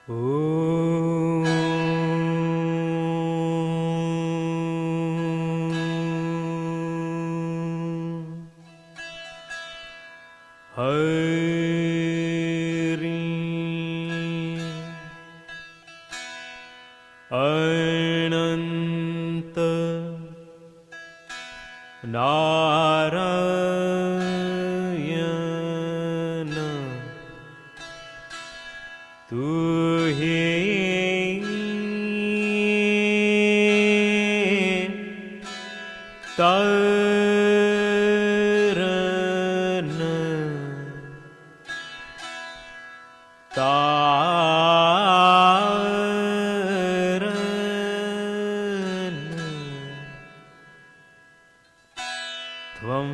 ॐ हरि अनंत नारायण तू ही तरन तारन त्वं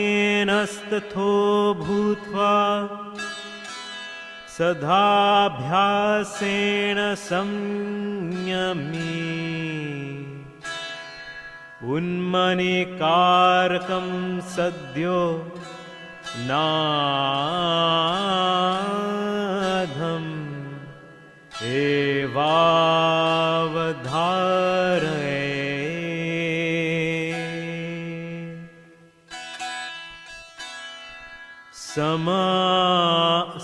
उदासीनस्तथो भूत्वा सदाभ्यासेन संयमी उन्मनिकारकं सद्यो नाधम् एवावधारये समा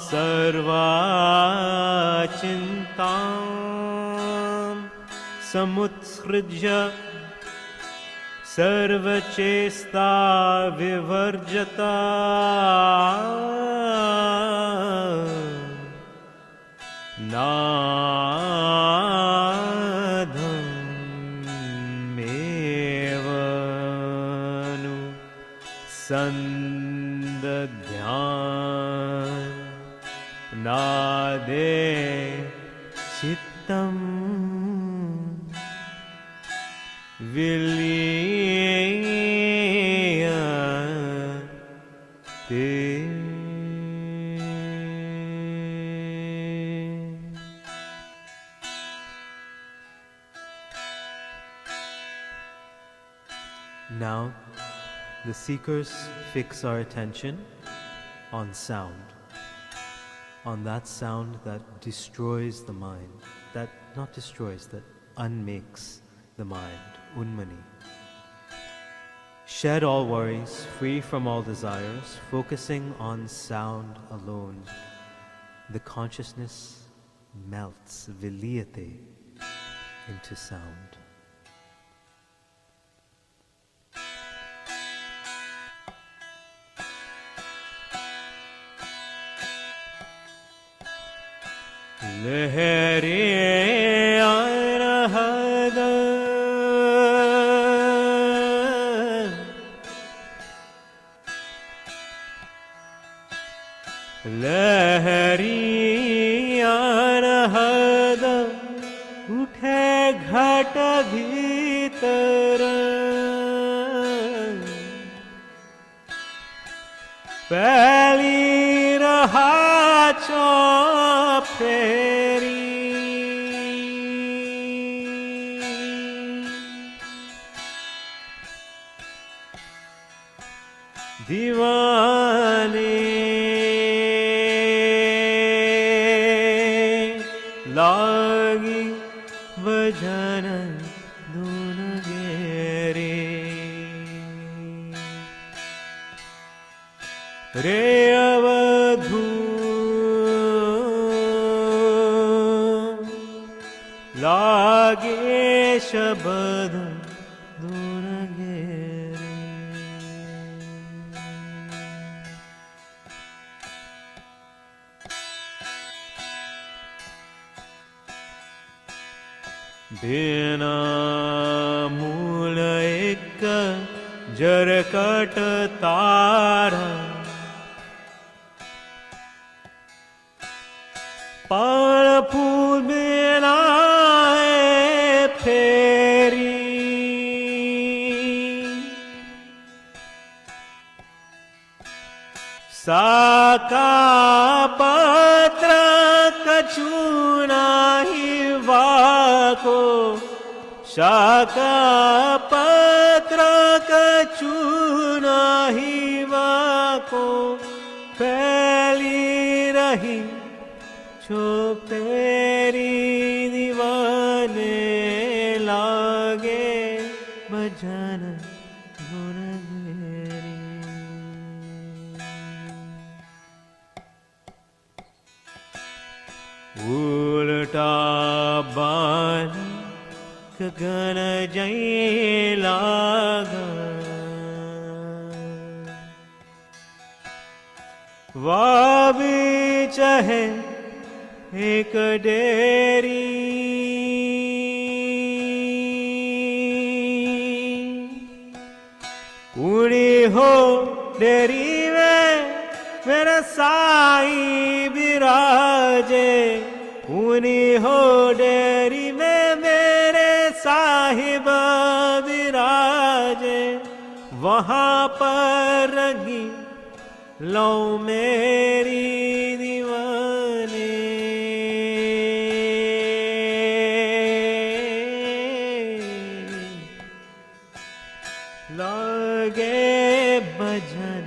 सर्वाचिन्तां समुत्सृज्य सर्वचेष्टा विवर्जता नाधमेवनु सन्दध्यान् नादे चित्तम् विलीयते Now, the seekers fix our attention on sound, on that sound that destroys the mind, that not destroys, that unmakes the mind, unmani. Shed all worries, free from all desires, focusing on sound alone. The consciousness melts, viliyate, into sound. लहरे अरहद लहरी अरहद उठे घट भीतर पहली रहा फेरी दीवाने लागी भजन धुन गेरे रे अवधू लागे शब्द धुन गेरे बिना मूल एक जरकट तारा पण फूल बिना फेरी साका पत्र कछु नाही वाको शाखा पत्र कछु नाही वाको फैली रही छो पेरी दीवाने लागे भजन गुण घेरी। उल्टा बान गगन जय लागा वावी चहे एक डेरी उड़ी हो डेरी में मेरे साईं विराजे। उड़ी हो डेरी में मेरे साहिब विराजे। वहाँ पर रंगी लो मेरी दीवाने लागे भजन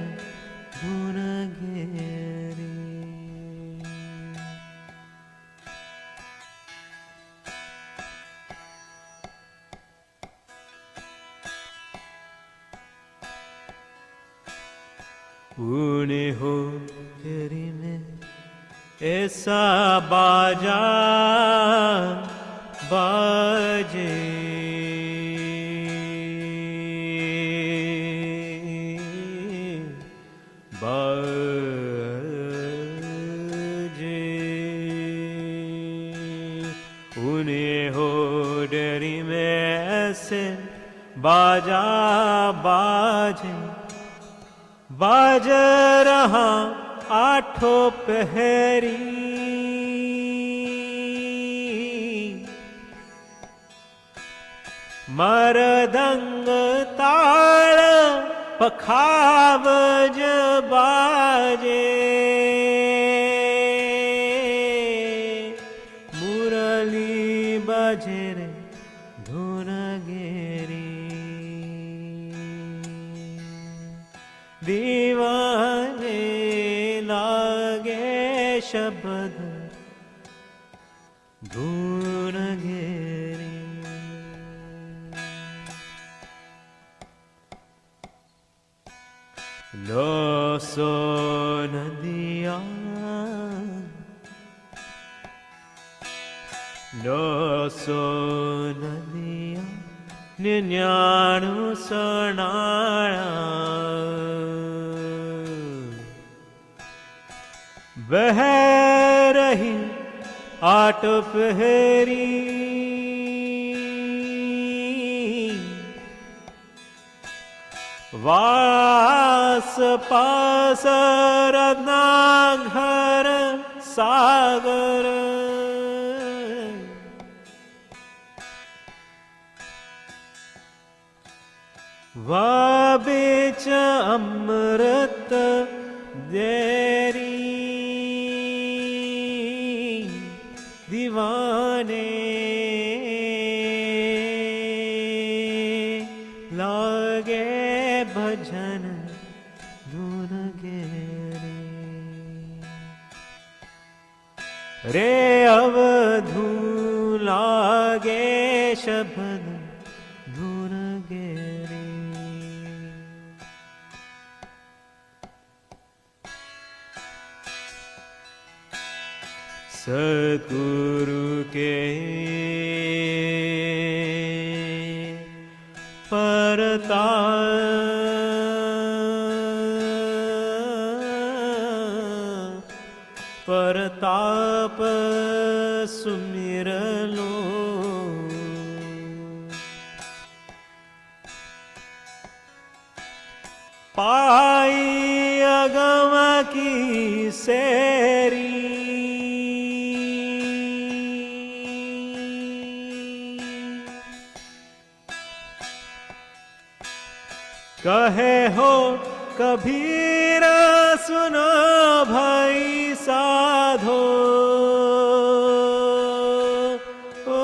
गुण घेरी। उने हो तेरी में ऐसा बाजा बाजे बाजे। उन्हें हो डेरी में ऐसे बाजा बाजे बाज रहा आठों पहरी। मरदंग ताल पखावज बाजे। मुरली बाजे रे धुन घेरी। दीवाने लागे शब्द धुन घेरी। नो सो नदिया नो सो नदिया निन्याणु सणाणा। बह रही आठ पहरी। वास पास रत्नाघर सागर। वा बीच अमृत देरी। दीवाने लागे भजन धुन घेरी। रे अवधू लागे शब्द धुन घेरी। सद्गुरु के परताप सुमिर लो। पाई अगम की सेरी। कहे हो कबीर सुनो भाई साधो। ओ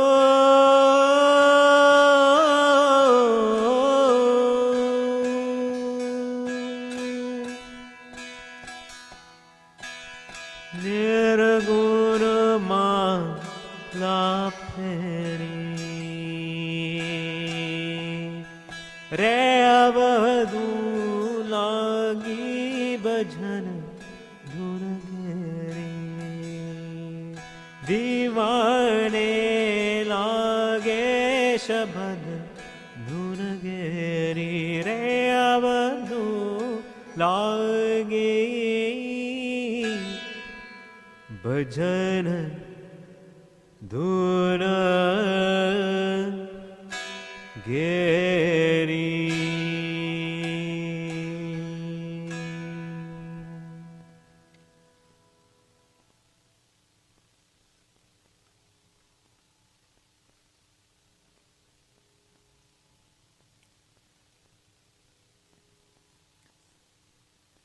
निर्गुण माला फेरी रे अवधू लागी भजन धुन घेरी दीवाने लागे शबद धुन घेरी रे अवधू लागे भजन धुन घेरी.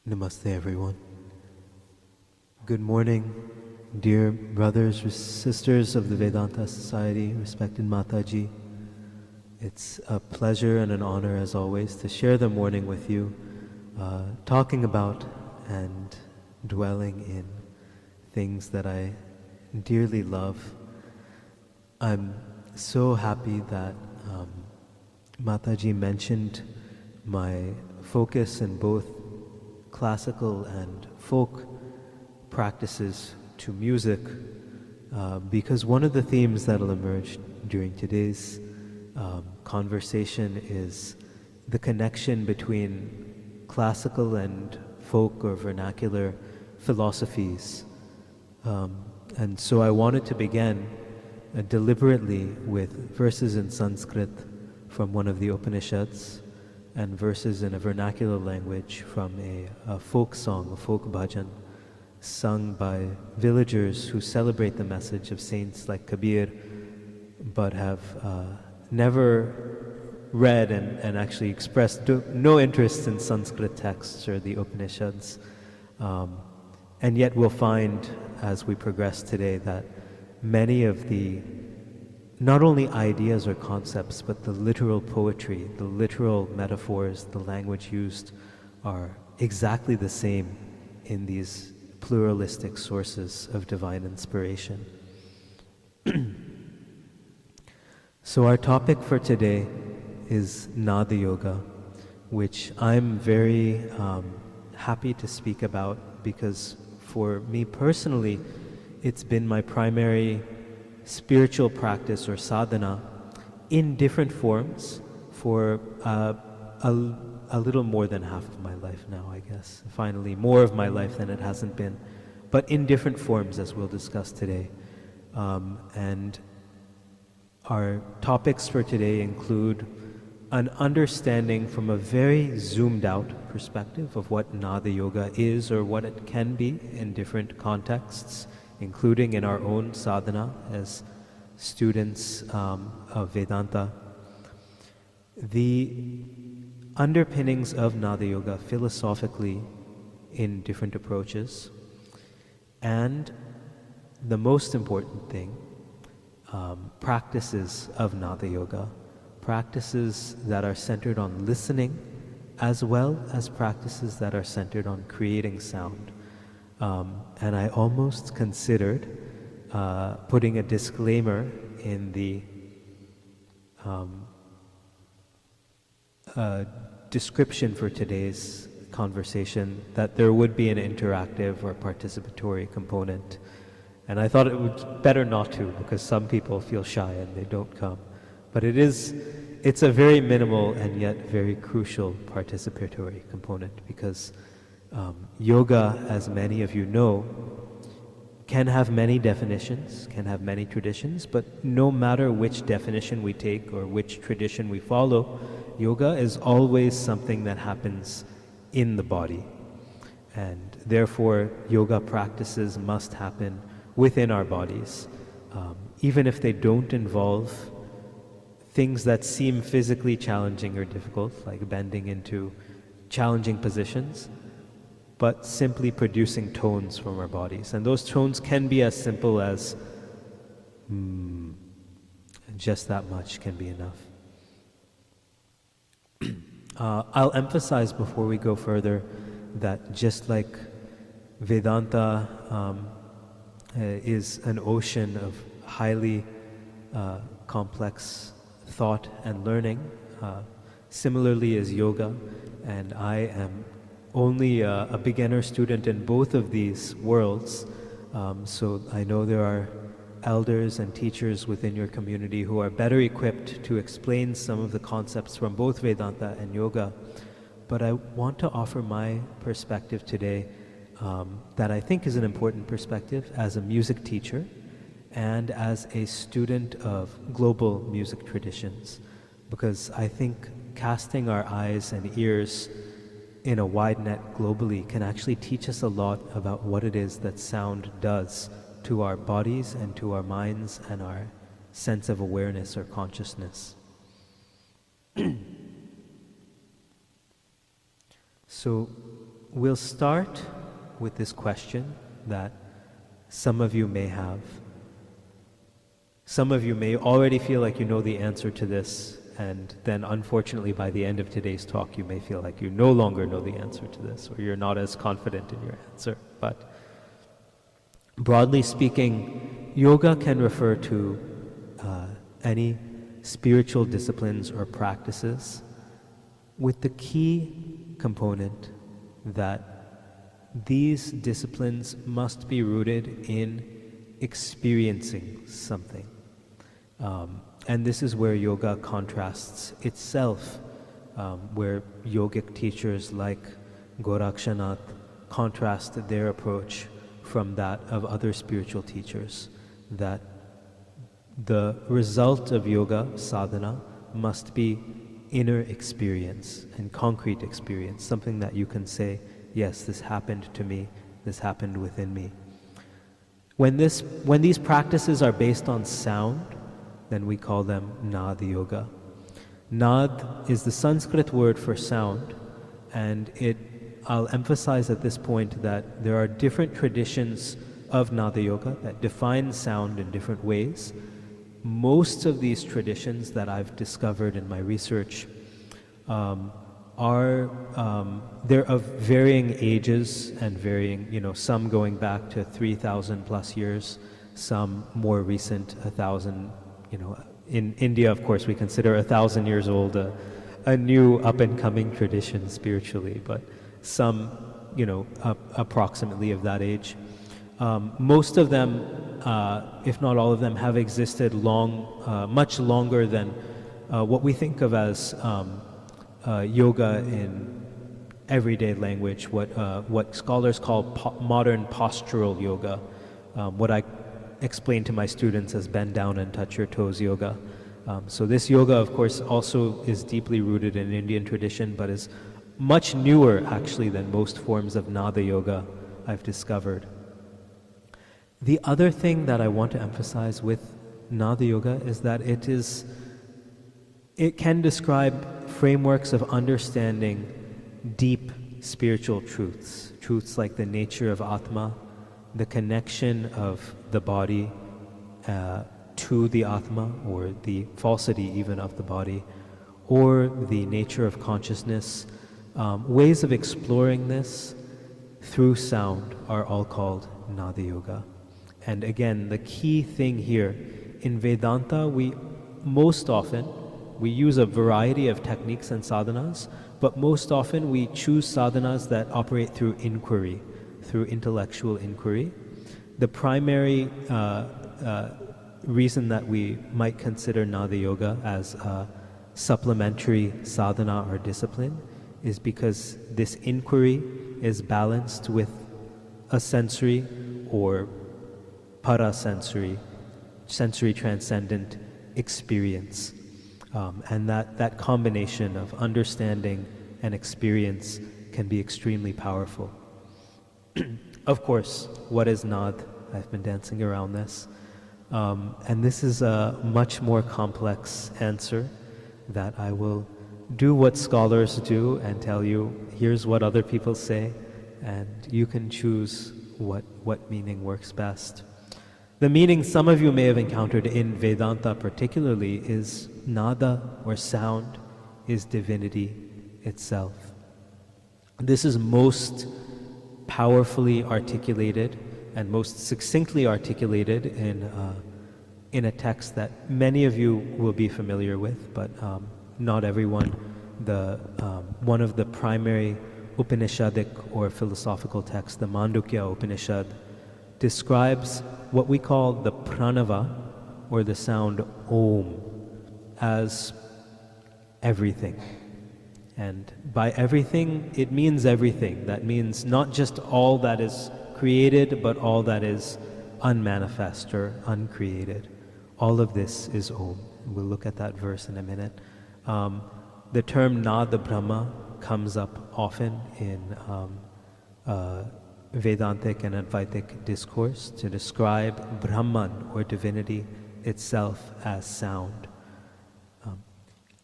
Namaste, everyone. Good morning, dear brothers and sisters of the Vedanta Society, respected Mataji. It's a pleasure and an honor, as always, to share the morning with you, talking about and dwelling in things that I dearly love. I'm so happy that Mataji mentioned my focus in both classical and folk practices to music, because one of the themes that will emerge during today's conversation is the connection between classical and folk or vernacular philosophies. And so I wanted to begin deliberately with verses in Sanskrit from one of the Upanishads and verses in a vernacular language from a folk song, a folk bhajan, sung by villagers who celebrate the message of saints like Kabir, but have never read and actually expressed no interest in Sanskrit texts or the Upanishads. And yet we'll find, as we progress today, that many of the not only ideas or concepts, but the literal poetry, the literal metaphors, the language used are exactly the same in these pluralistic sources of divine inspiration. So our topic for today is Nada Yoga, which I'm very happy to speak about because for me personally, it's been my primary spiritual practice or sadhana in different forms for a little more than half of my life now, I guess. Finally, more of my life than it hasn't been, but in different forms, as we'll discuss today. And our topics for today include an understanding from a very zoomed out perspective of what Nada Yoga is or what it can be in different contexts, including in our own sadhana as students of Vedanta. The underpinnings of Nada Yoga philosophically in different approaches, and the most important thing, practices of Nada Yoga, practices that are centered on listening as well as practices that are centered on creating sound. And I almost considered putting a disclaimer in the description for today's conversation that there would be an interactive or participatory component. And I thought it would better not to, because some people feel shy and they don't come. But it's a very minimal and yet very crucial participatory component, because yoga, as many of you know, can have many definitions, can have many traditions, but no matter which definition we take or which tradition we follow, yoga is always something that happens in the body. And therefore, yoga practices must happen within our bodies, even if they don't involve things that seem physically challenging or difficult, like bending into challenging positions, but simply producing tones from our bodies. And those tones can be as simple as just that much can be enough. I'll emphasize before we go further that just like Vedanta is an ocean of highly complex thought and learning. Similarly is yoga, and I am only a beginner student in both of these worlds. So I know there are elders and teachers within your community who are better equipped to explain some of the concepts from both Vedanta and yoga. But I want to offer my perspective today that I think is an important perspective as a music teacher and as a student of global music traditions, because I think casting our eyes and ears in a wide net globally can actually teach us a lot about what it is that sound does to our bodies and to our minds and our sense of awareness or consciousness. So we'll start with this question that some of you may have. Some of you may already feel like you know the answer to this, and then unfortunately by the end of today's talk you may feel like you no longer know the answer to this, or you're not as confident in your answer. But broadly speaking, yoga can refer to any spiritual disciplines or practices with the key component that these disciplines must be rooted in experiencing something. And this is where yoga contrasts itself, where yogic teachers like Gorakshanath contrast their approach from that of other spiritual teachers, that the result of yoga sadhana must be inner experience and concrete experience, something that you can say, yes, this happened to me, this happened within me. When these practices are based on sound, then we call them Nad yoga. Nad is the Sanskrit word for sound, and I'll emphasize at this point that there are different traditions of Nada yoga that define sound in different ways. Most of these traditions that I've discovered in my research they're of varying ages and varying, some going back to 3,000 plus years, some more recent, 1,000, in India, of course, we consider 1,000 years old a new up-and-coming tradition spiritually, but some, approximately of that age. Most of them, if not all of them, have existed much longer than what we think of as yoga in everyday language, what scholars call modern postural yoga, what I explain to my students as bend down and touch your toes yoga. So this yoga, of course, also is deeply rooted in Indian tradition, but is much newer actually than most forms of Nada yoga I've discovered. The other thing that I want to emphasize with Nada yoga is that it can describe frameworks of understanding deep spiritual truths like the nature of Atma, the connection of the body to the Atma, or the falsity even of the body, or the nature of consciousness. Ways of exploring this through sound are all called Nada yoga. And again, the key thing here, in Vedanta, we use a variety of techniques and sadhanas, but most often we choose sadhanas that operate through inquiry, through intellectual inquiry. The primary reason that we might consider Nada yoga as a supplementary sadhana or discipline is because this inquiry is balanced with a sensory or parasensory, sensory transcendent experience. And that combination of understanding and experience can be extremely powerful. Of course, what is Nad? I've been dancing around this. And this is a much more complex answer that I will do what scholars do and tell you, here's what other people say, and you can choose what meaning works best. The meaning some of you may have encountered in Vedanta particularly is nada, or sound, is divinity itself. This is most powerfully articulated and most succinctly articulated in a text that many of you will be familiar with, but not everyone. One of the primary Upanishadic or philosophical texts, the Mandukya Upanishad, describes what we call the pranava, or the sound Om, as everything. And by everything, it means everything. That means not just all that is created, but all that is unmanifest or uncreated. All of this is Om. We'll look at that verse in a minute. The term Nada Brahma comes up often in Vedantic and Advaitic discourse to describe Brahman, or divinity itself, as sound.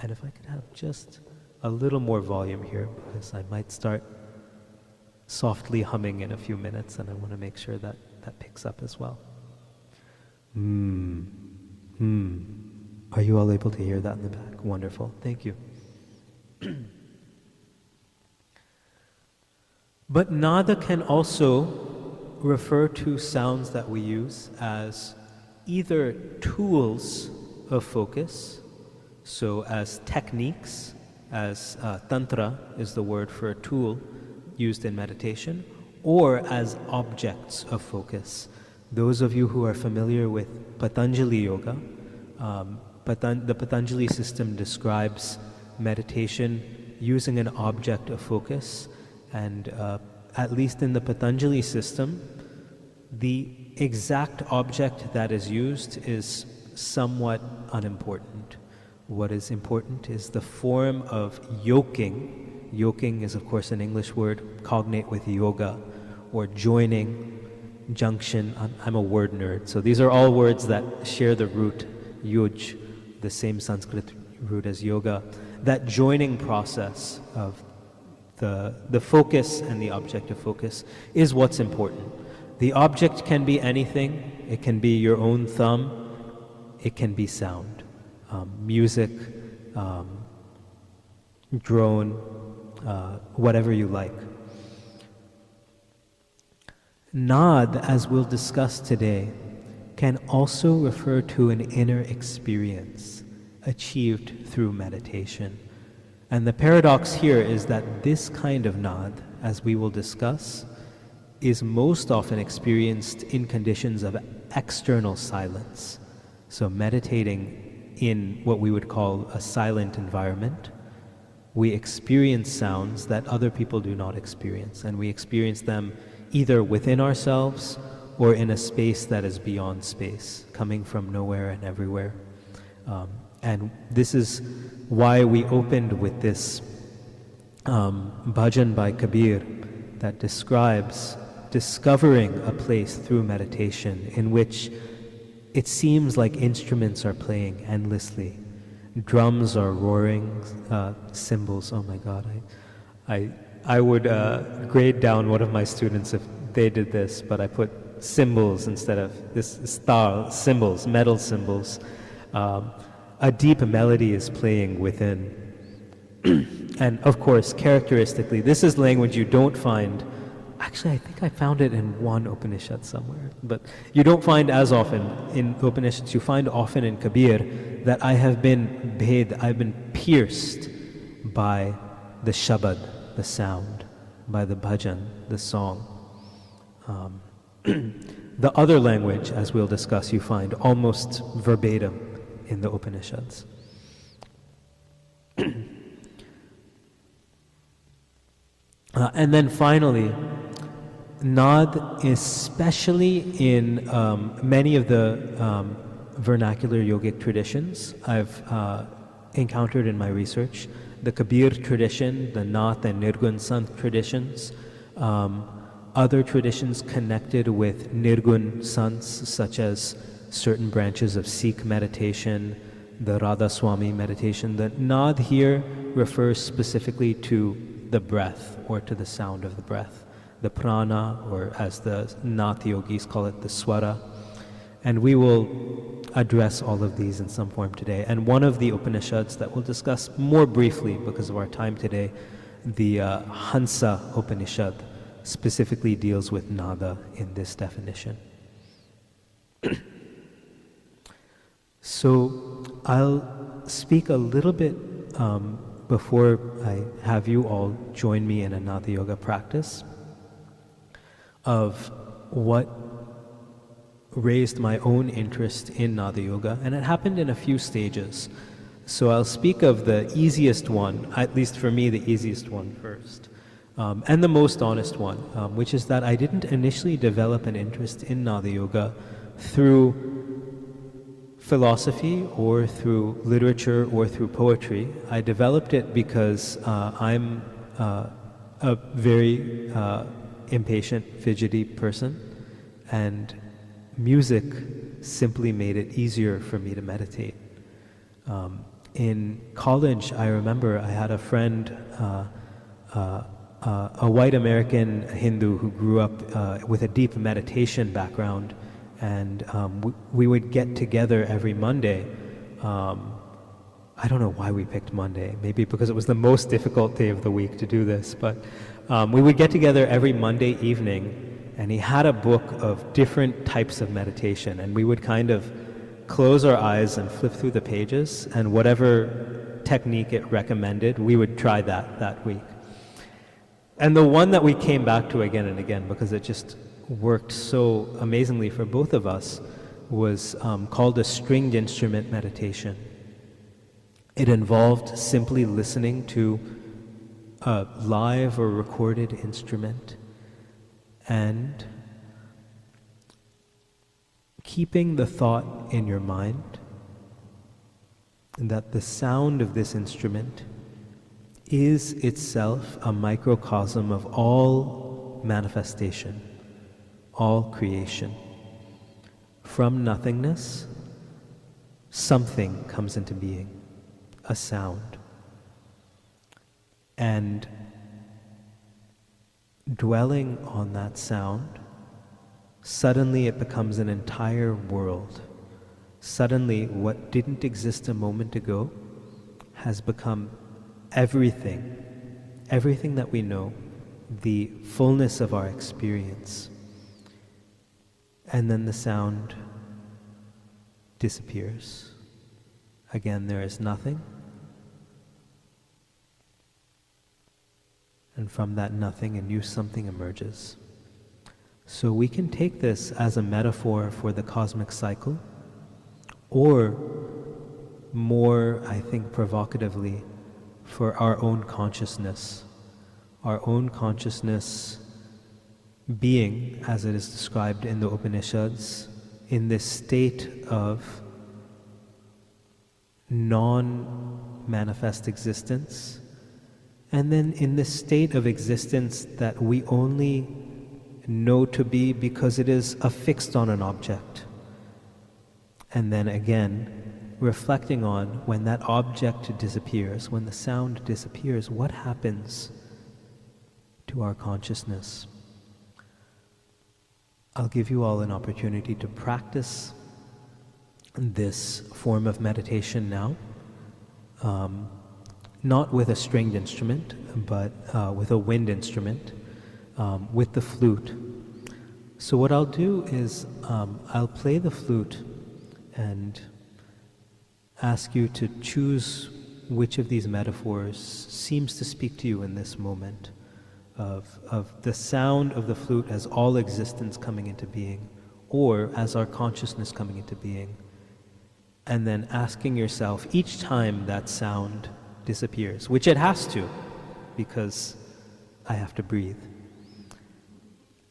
And if I could have just a little more volume here, because I might start softly humming in a few minutes, and I want to make sure that that picks up as well. Are you all able to hear that in the back? Wonderful. Thank you. But nada can also refer to sounds that we use as either tools of focus, so as techniques, as tantra is the word for a tool used in meditation, or as objects of focus. Those of you who are familiar with Patanjali Yoga, the Patanjali system describes meditation using an object of focus, and at least in the Patanjali system, the exact object that is used is somewhat unimportant. What is important is the form of yoking. Yoking is, of course, an English word cognate with yoga, or joining, junction. I'm a word nerd, so these are all words that share the root yuj, the same Sanskrit root as yoga. That joining process of the focus and the object of focus is what's important. The object can be anything. It can be your own thumb. It can be sound. Music, drone, whatever you like. Nad, as we'll discuss today, can also refer to an inner experience achieved through meditation. And the paradox here is that this kind of nad, as we will discuss, is most often experienced in conditions of external silence. So meditating in what we would call a silent environment, we experience sounds that other people do not experience, and we experience them either within ourselves or in a space that is beyond space, coming from nowhere and everywhere. And this is why we opened with this bhajan by Kabir that describes discovering a place through meditation in which it seems like instruments are playing endlessly. Drums are roaring, cymbals, oh my God, I would grade down one of my students if they did this, but I put cymbals instead of this star, cymbals, metal cymbals. A deep melody is playing within. And of course, characteristically, this is language you don't find. Actually, I think I found it in one Upanishad somewhere, but you don't find as often in Upanishads. You find often in Kabir that I have been I've been pierced by the shabad, the sound, by the bhajan, the song. The other language, as we'll discuss, you find almost verbatim in the Upanishads. And then finally, nad, especially in many of the vernacular yogic traditions I've encountered in my research, the Kabir tradition, the Nath and Nirgun Sant traditions, other traditions connected with Nirgun Sants, such as certain branches of Sikh meditation, the Radha Swami meditation. The nad here refers specifically to the breath, or to the sound of the breath, the prana, or as the Nath yogis call it, the swara. And we will address all of these in some form today. And one of the Upanishads that we'll discuss more briefly because of our time today, the Hansa Upanishad, specifically deals with nada in this definition. So I'll speak a little bit before I have you all join me in a Nada Yoga practice of what raised my own interest in Nada Yoga, and it happened in a few stages. So I'll speak of the easiest one, at least for me the easiest one first, and the most honest one, which is that I didn't initially develop an interest in Nada Yoga through philosophy or through literature or through poetry. I developed it because I'm a very impatient, fidgety person, and music simply made it easier for me to meditate. In college, I remember I had a friend, a white American Hindu who grew up with a deep meditation background, and we would get together every Monday. I don't know why we picked Monday, maybe because it was the most difficult day of the week to do this, but we would get together every Monday evening, and he had a book of different types of meditation, and we would kind of close our eyes and flip through the pages, and whatever technique it recommended, we would try that week. And the one that we came back to again and again, because it just worked so amazingly for both of us, was called a stringed instrument meditation. It involved simply listening to a live or recorded instrument and keeping the thought in your mind that the sound of this instrument is itself a microcosm of all manifestation, all creation. From nothingness, something comes into being, a sound. And dwelling on that sound, suddenly it becomes an entire world. Suddenly, what didn't exist a moment ago has become everything, everything that we know, the fullness of our experience. And then the sound disappears. Again, there is nothing. And from that nothing, a new something emerges. So we can take this as a metaphor for the cosmic cycle, or more, I think, provocatively, for our own consciousness being, as it is described in the Upanishads, in this state of non-manifest existence, and then in this state of existence that we only know to be because it is affixed on an object. And then again, reflecting on when that object disappears, when the sound disappears, what happens to our consciousness? I'll give you all an opportunity to practice this form of meditation now, not with a stringed instrument, but with a wind instrument, with the flute. So what I'll do is I'll play the flute and ask you to choose which of these metaphors seems to speak to you in this moment of the sound of the flute as all existence coming into being, or as our consciousness coming into being, and then asking yourself each time that sound disappears, which it has to, because I have to breathe.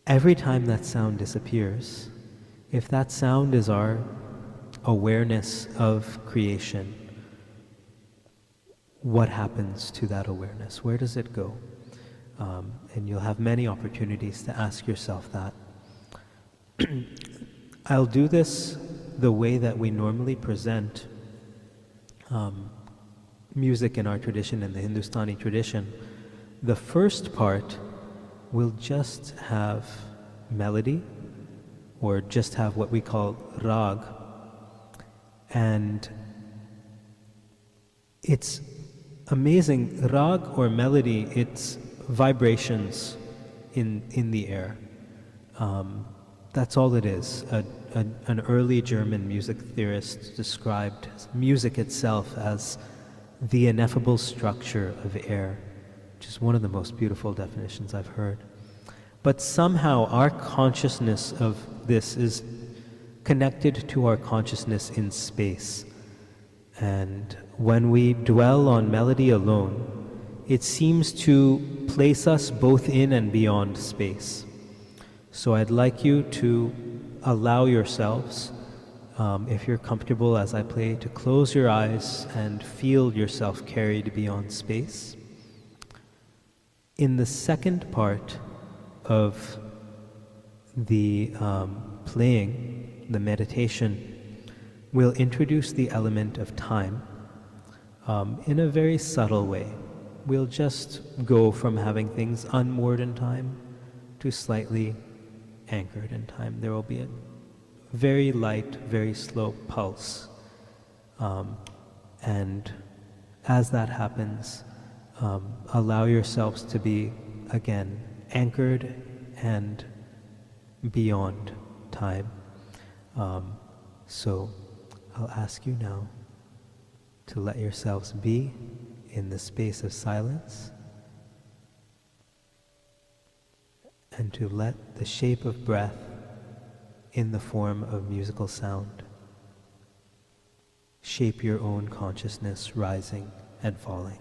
Every time that sound disappears, if that sound is our awareness of creation, what happens to that awareness? Where does it go? And you'll have many opportunities to ask yourself that. I'll do this the way that we normally present music in our tradition, in the Hindustani tradition. The first part will just have melody, or just have what we call rag, and it's amazing. Rag or melody, it's vibrations in the air. That's all it is. An early German music theorist described music itself as the ineffable structure of air, which is one of the most beautiful definitions I've heard. But somehow our consciousness of this is connected to our consciousness in space. And when we dwell on melody alone, it seems to place us both in and beyond space. So I'd like you to allow yourselves, if you're comfortable as I play, to close your eyes and feel yourself carried beyond space. In the second part of the playing, the meditation, we'll introduce the element of time in a very subtle way. We'll just go from having things unmoored in time to slightly anchored in time. There will be a very light, very slow pulse. And as that happens, allow yourselves to be, again, anchored and beyond time. So I'll ask you now to let yourselves be in the space of silence and to let the shape of breath in the form of musical sound shape your own consciousness rising and falling.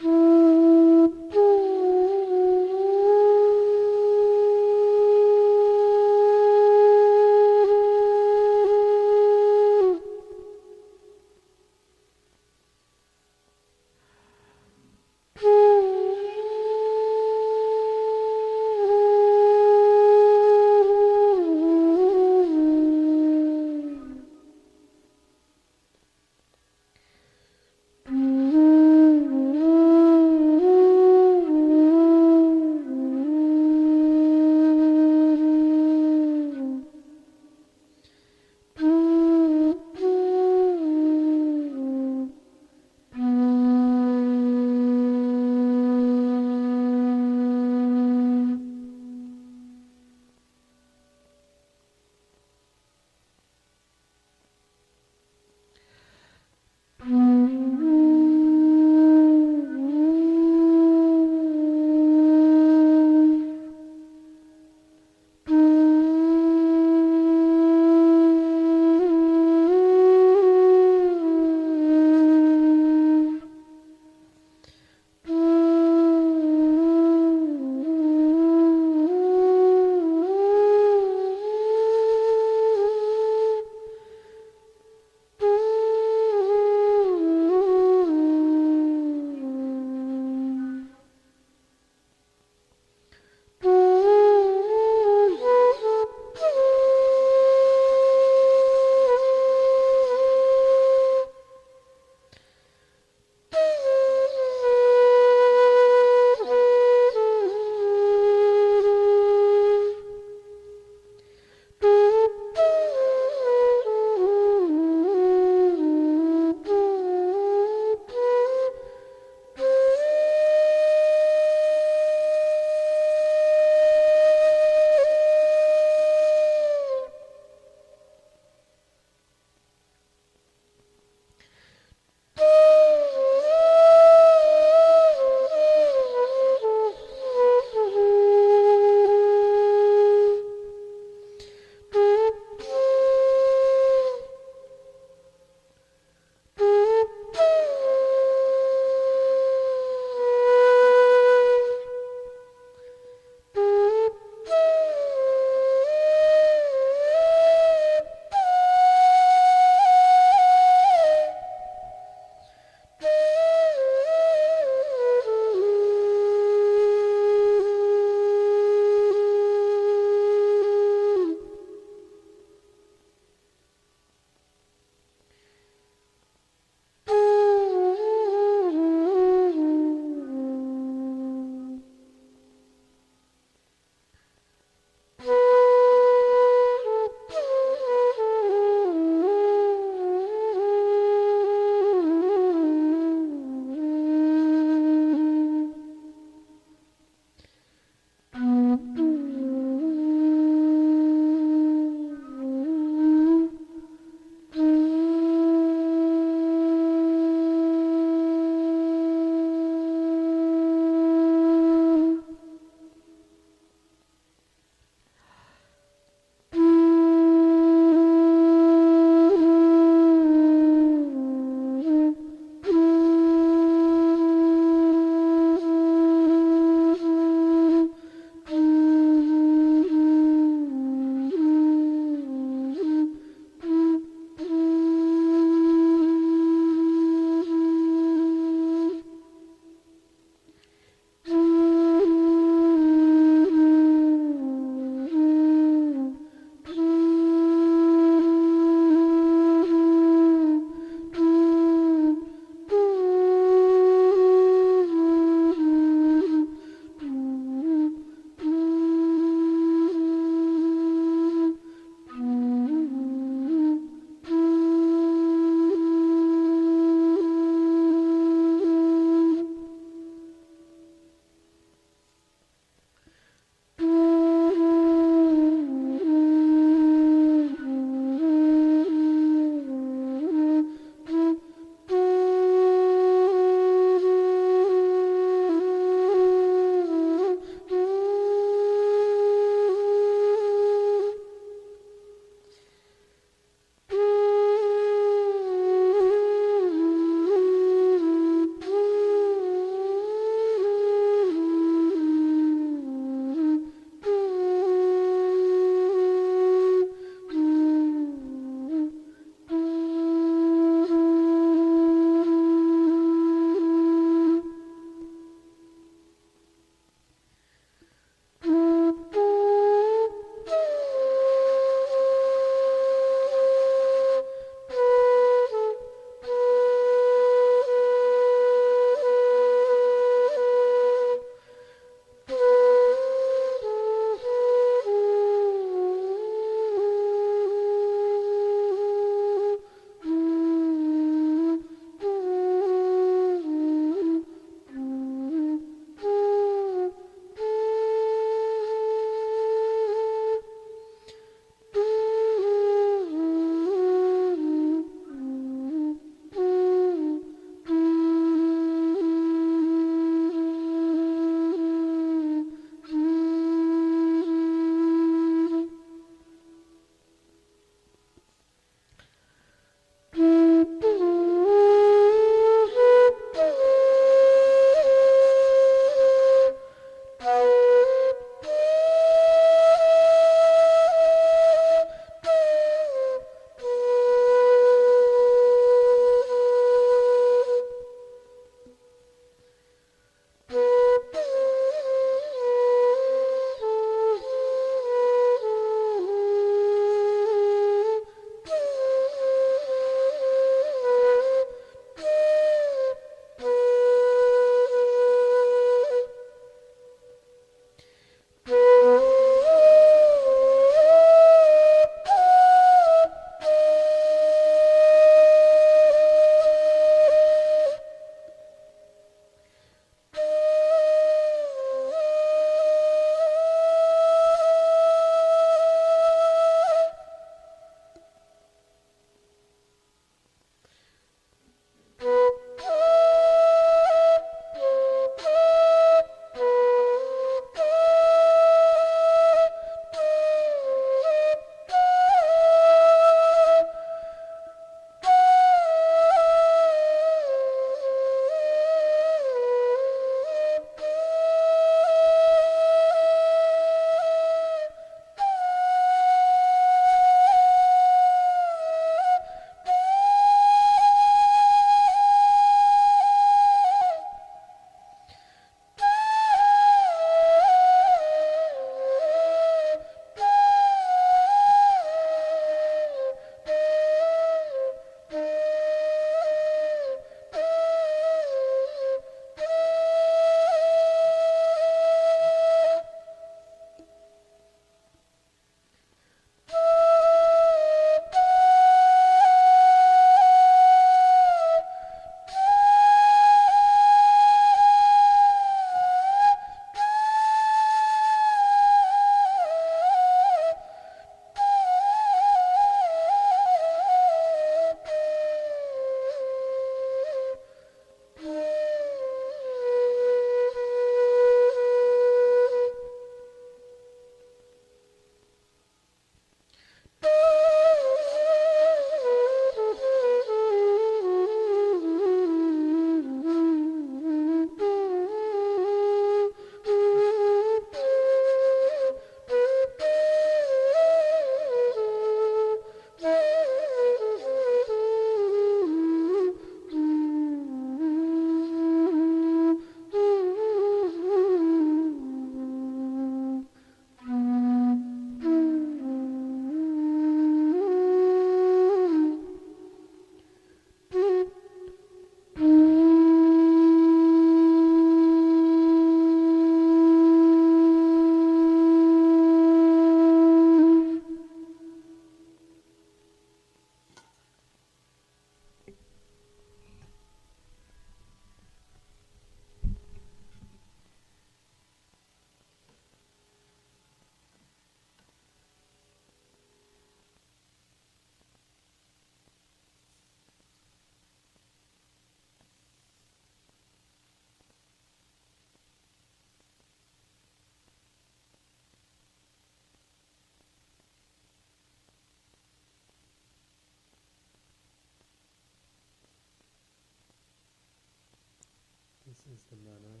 the manner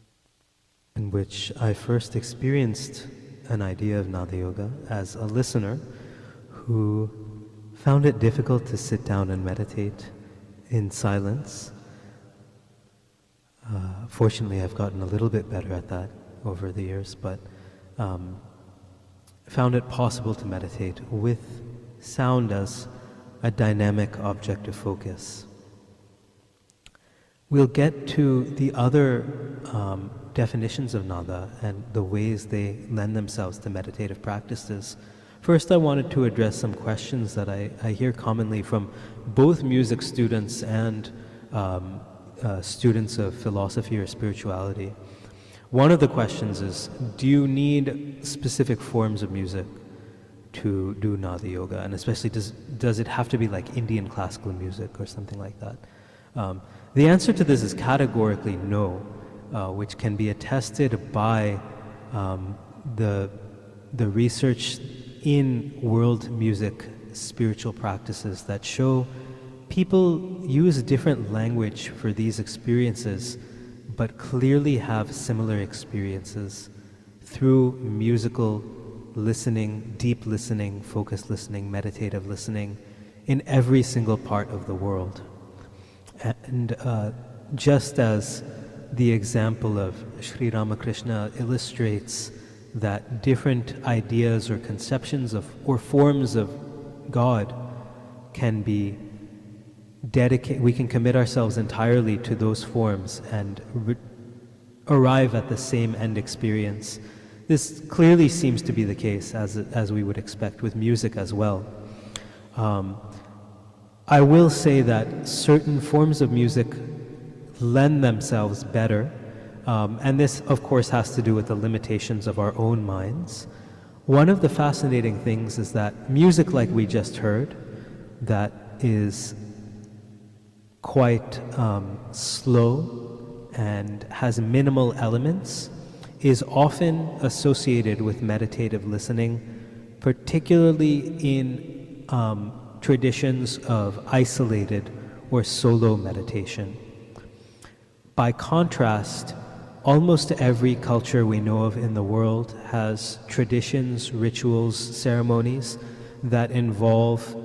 in which I first experienced an idea of Nada Yoga as a listener who found it difficult to sit down and meditate in silence. Fortunately, I've gotten a little bit better at that over the years, but found it possible to meditate with sound as a dynamic object of focus. We'll get to the other definitions of nada and the ways they lend themselves to meditative practices. First, I wanted to address some questions that I hear commonly from both music students and students of philosophy or spirituality. One of the questions is, do you need specific forms of music to do Nada Yoga? And especially, does it have to be like Indian classical music or something like that? The answer to this is categorically no, which can be attested by the research in world music spiritual practices that show people use different language for these experiences, but clearly have similar experiences through musical listening, deep listening, focused listening, meditative listening in every single part of the world. And just as the example of Sri Ramakrishna illustrates that different ideas or conceptions of or forms of God can be we can commit ourselves entirely to those forms and arrive at the same end experience. This clearly seems to be the case, as we would expect with music as well. I will say that certain forms of music lend themselves better, and this of course has to do with the limitations of our own minds. One of the fascinating things is that music like we just heard, that is quite slow and has minimal elements, is often associated with meditative listening, particularly in traditions of isolated or solo meditation. By contrast, almost every culture we know of in the world has traditions, rituals, ceremonies that involve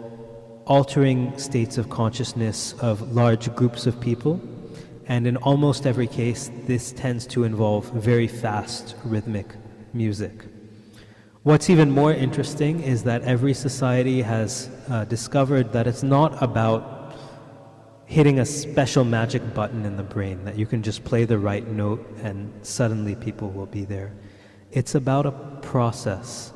altering states of consciousness of large groups of people, and in almost every case this tends to involve very fast rhythmic music. What's even more interesting is that every society has discovered that it's not about hitting a special magic button in the brain, that you can just play the right note and suddenly people will be there. It's about a process,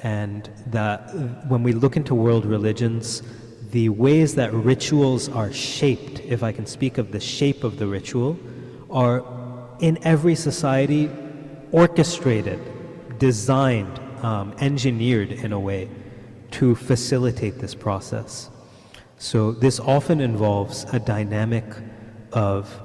and that when we look into world religions, the ways that rituals are shaped, if I can speak of the shape of the ritual, are in every society orchestrated, designed, engineered in a way to facilitate this process. So this often involves a dynamic of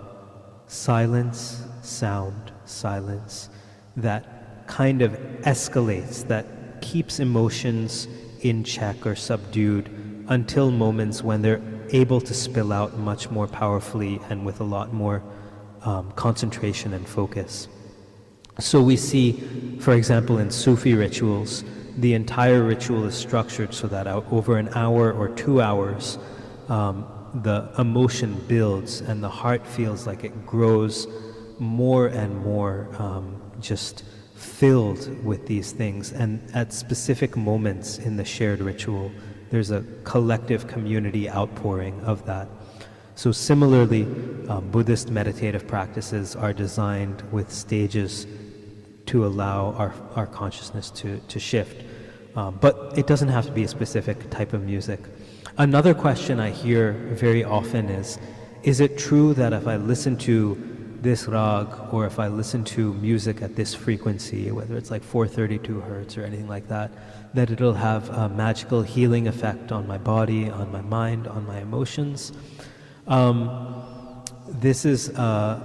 silence, sound, silence, that kind of escalates, that keeps emotions in check or subdued until moments when they're able to spill out much more powerfully and with a lot more concentration and focus. So we see, for example, in Sufi rituals, the entire ritual is structured so that over an hour or 2 hours, the emotion builds and the heart feels like it grows more and more just filled with these things. And at specific moments in the shared ritual, there's a collective community outpouring of that. So similarly, Buddhist meditative practices are designed with stages to allow our consciousness to shift. But it doesn't have to be a specific type of music. Another question I hear very often is it true that if I listen to this rag, or if I listen to music at this frequency, whether it's like 432 hertz or anything like that it'll have a magical healing effect on my body, on my mind, on my emotions? This is a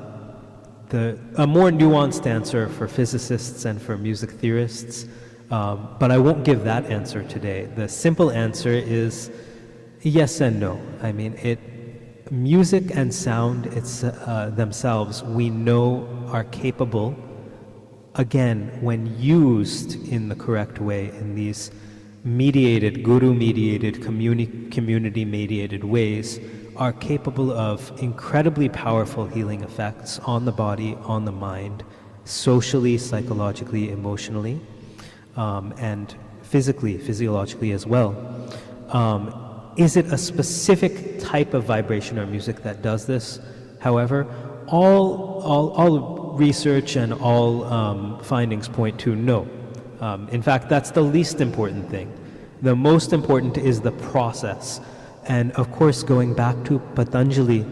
more nuanced answer for physicists and for music theorists, but I won't give that answer today. The simple answer is yes and no. I mean, music and sound themselves, we know are capable, again, when used in the correct way, in these mediated, guru-mediated, community-mediated ways, are capable of incredibly powerful healing effects on the body, on the mind, socially, psychologically, emotionally, and physically, physiologically as well. Is it a specific type of vibration or music that does this? However, all research and all findings point to no. In fact, that's the least important thing. The most important is the process. And of course, going back to Patanjali,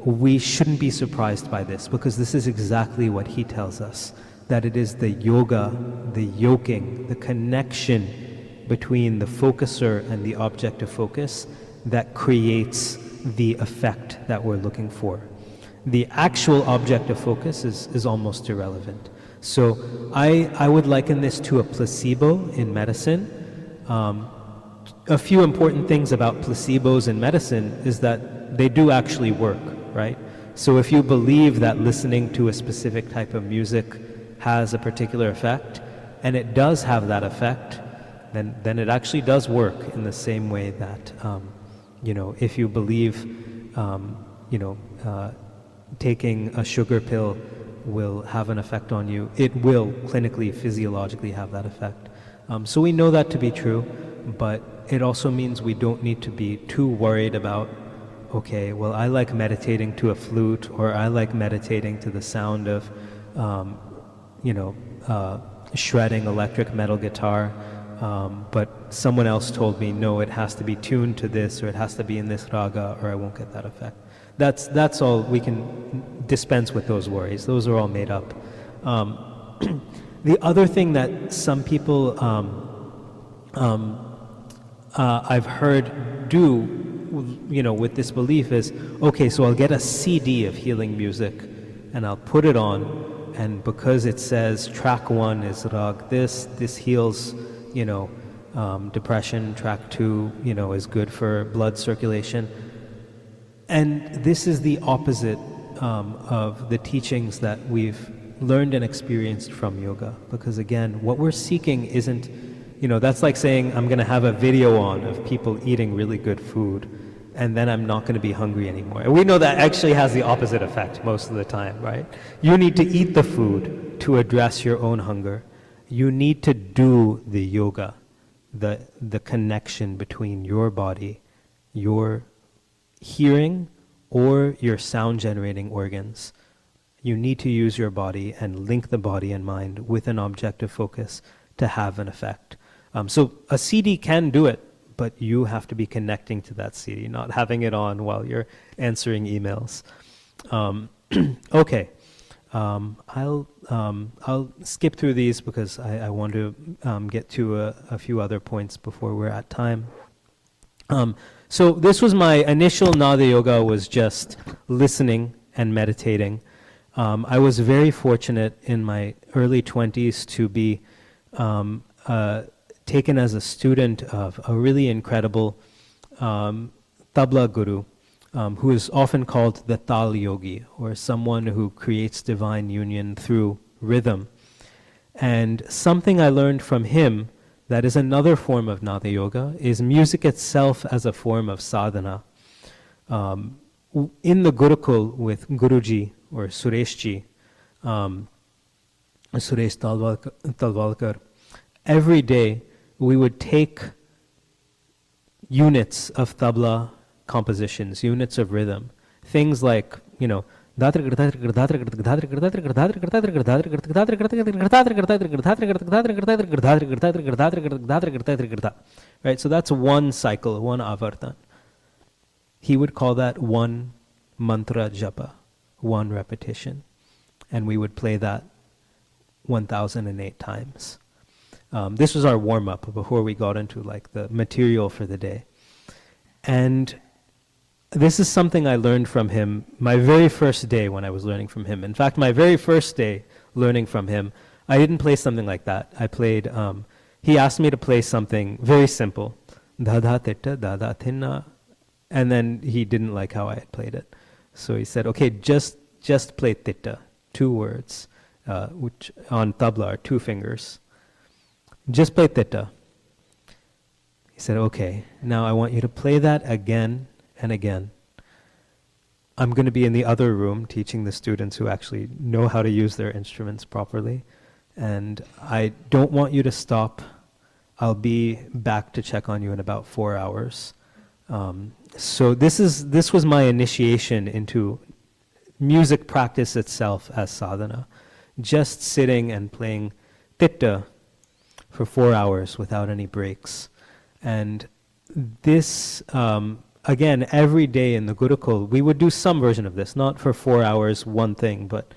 we shouldn't be surprised by this, because this is exactly what he tells us, that it is the yoga, the yoking, the connection between the focuser and the object of focus that creates the effect that we're looking for. The actual object of focus is almost irrelevant. So I would liken this to a placebo in medicine. A few important things about placebos in medicine is that they do actually work, right? So if you believe that listening to a specific type of music has a particular effect, and it does have that effect, then it actually does work in the same way that, if you believe, taking a sugar pill will have an effect on you, it will clinically, physiologically have that effect. So we know that to be true, but it also means we don't need to be too worried about, okay, well, I like meditating to a flute, or I like meditating to the sound of, shredding electric metal guitar, but someone else told me, no, it has to be tuned to this, or it has to be in this raga, or I won't get that effect. That's all. We can dispense with those worries. Those are all made up. The other thing that some people I've heard do, with this belief is, okay, so I'll get a CD of healing music and I'll put it on, and because it says track 1 is rag this heals, depression, track 2, is good for blood circulation. And this is the opposite of the teachings that we've learned and experienced from yoga. Because again, what we're seeking isn't, that's like saying I'm going to have a video on of people eating really good food, and then I'm not going to be hungry anymore. And we know that actually has the opposite effect most of the time, right? You need to eat the food to address your own hunger. You need to do the yoga, the connection between your body, your hearing, or your sound generating organs. You need to use your body and link the body and mind with an object of focus to have an effect. So a CD can do it, but you have to be connecting to that CD, not having it on while you're answering emails. Okay, I'll skip through these because I want to get to a few other points before we're at time. So this was my initial Nada Yoga, was just listening and meditating. I was very fortunate in my early 20s to be taken as a student of a really incredible tabla guru, who is often called the Tal Yogi, or someone who creates divine union through rhythm. And something I learned from him that is another form of Nada Yoga is music itself as a form of sadhana. In the Gurukul with Guruji, or Sureshji, Suresh Talwalkar, every day we would take units of tabla compositions, units of rhythm, things like, right? So that's one cycle, one avartan. He would call that one mantra japa, one repetition, and we would play that 1008 times. This was our warm-up before we got into like the material for the day. And this is something I learned from him my very first day when I was learning from him. In fact, my very first day learning from him, I didn't play something like that. I played, he asked me to play something very simple. Dada titta, dada thinna. And then he didn't like how I had played it. So he said, okay, just play titta two words, which on tabla are two fingers. Just play Titta. He said, okay, now I want you to play that again and again. I'm going to be in the other room teaching the students who actually know how to use their instruments properly. And I don't want you to stop. I'll be back to check on you in about 4 hours. So this was my initiation into music practice itself as sadhana. Just sitting and playing Titta for 4 hours without any breaks. And this, again, every day in the Gurukul, we would do some version of this, not for 4 hours, one thing, but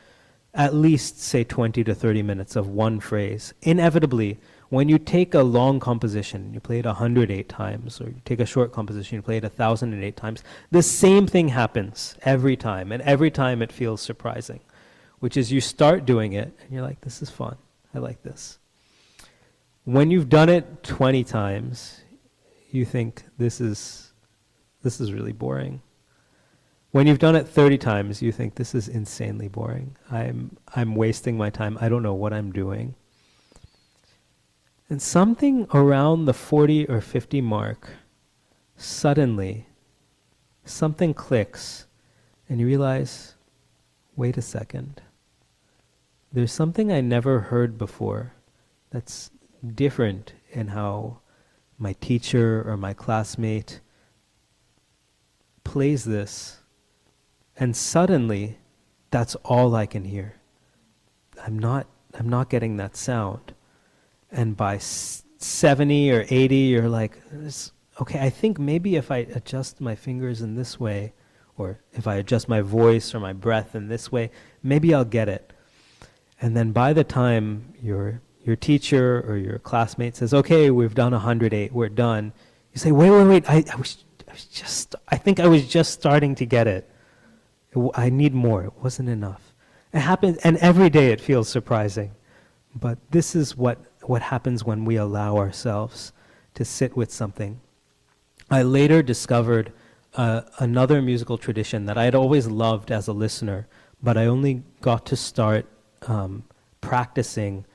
at least, say, 20 to 30 minutes of one phrase. Inevitably, when you take a long composition, you play it 108 times, or you take a short composition, you play it 1,008 times, the same thing happens every time, and every time it feels surprising, which is you start doing it, and you're like, this is fun, I like this. When you've done it 20 times, you think, this is really boring. When you've done it 30 times, you think, this is insanely boring. I'm wasting my time. I don't know what I'm doing. And something around the 40 or 50 mark, suddenly, something clicks, and you realize, wait a second. There's something I never heard before that's different in how my teacher or my classmate plays this. And suddenly, that's all I can hear. I'm not getting that sound. And by 70 or 80, you're like, okay, I think maybe if I adjust my fingers in this way, or if I adjust my voice or my breath in this way, maybe I'll get it. And then by the time your teacher or your classmate says, okay, we've done 108, we're done, you say, wait, I think I was just starting to get it. I need more. It wasn't enough. It happens, and every day it feels surprising. But this is what happens when we allow ourselves to sit with something. I later discovered another musical tradition that I had always loved as a listener, but I only got to start practicing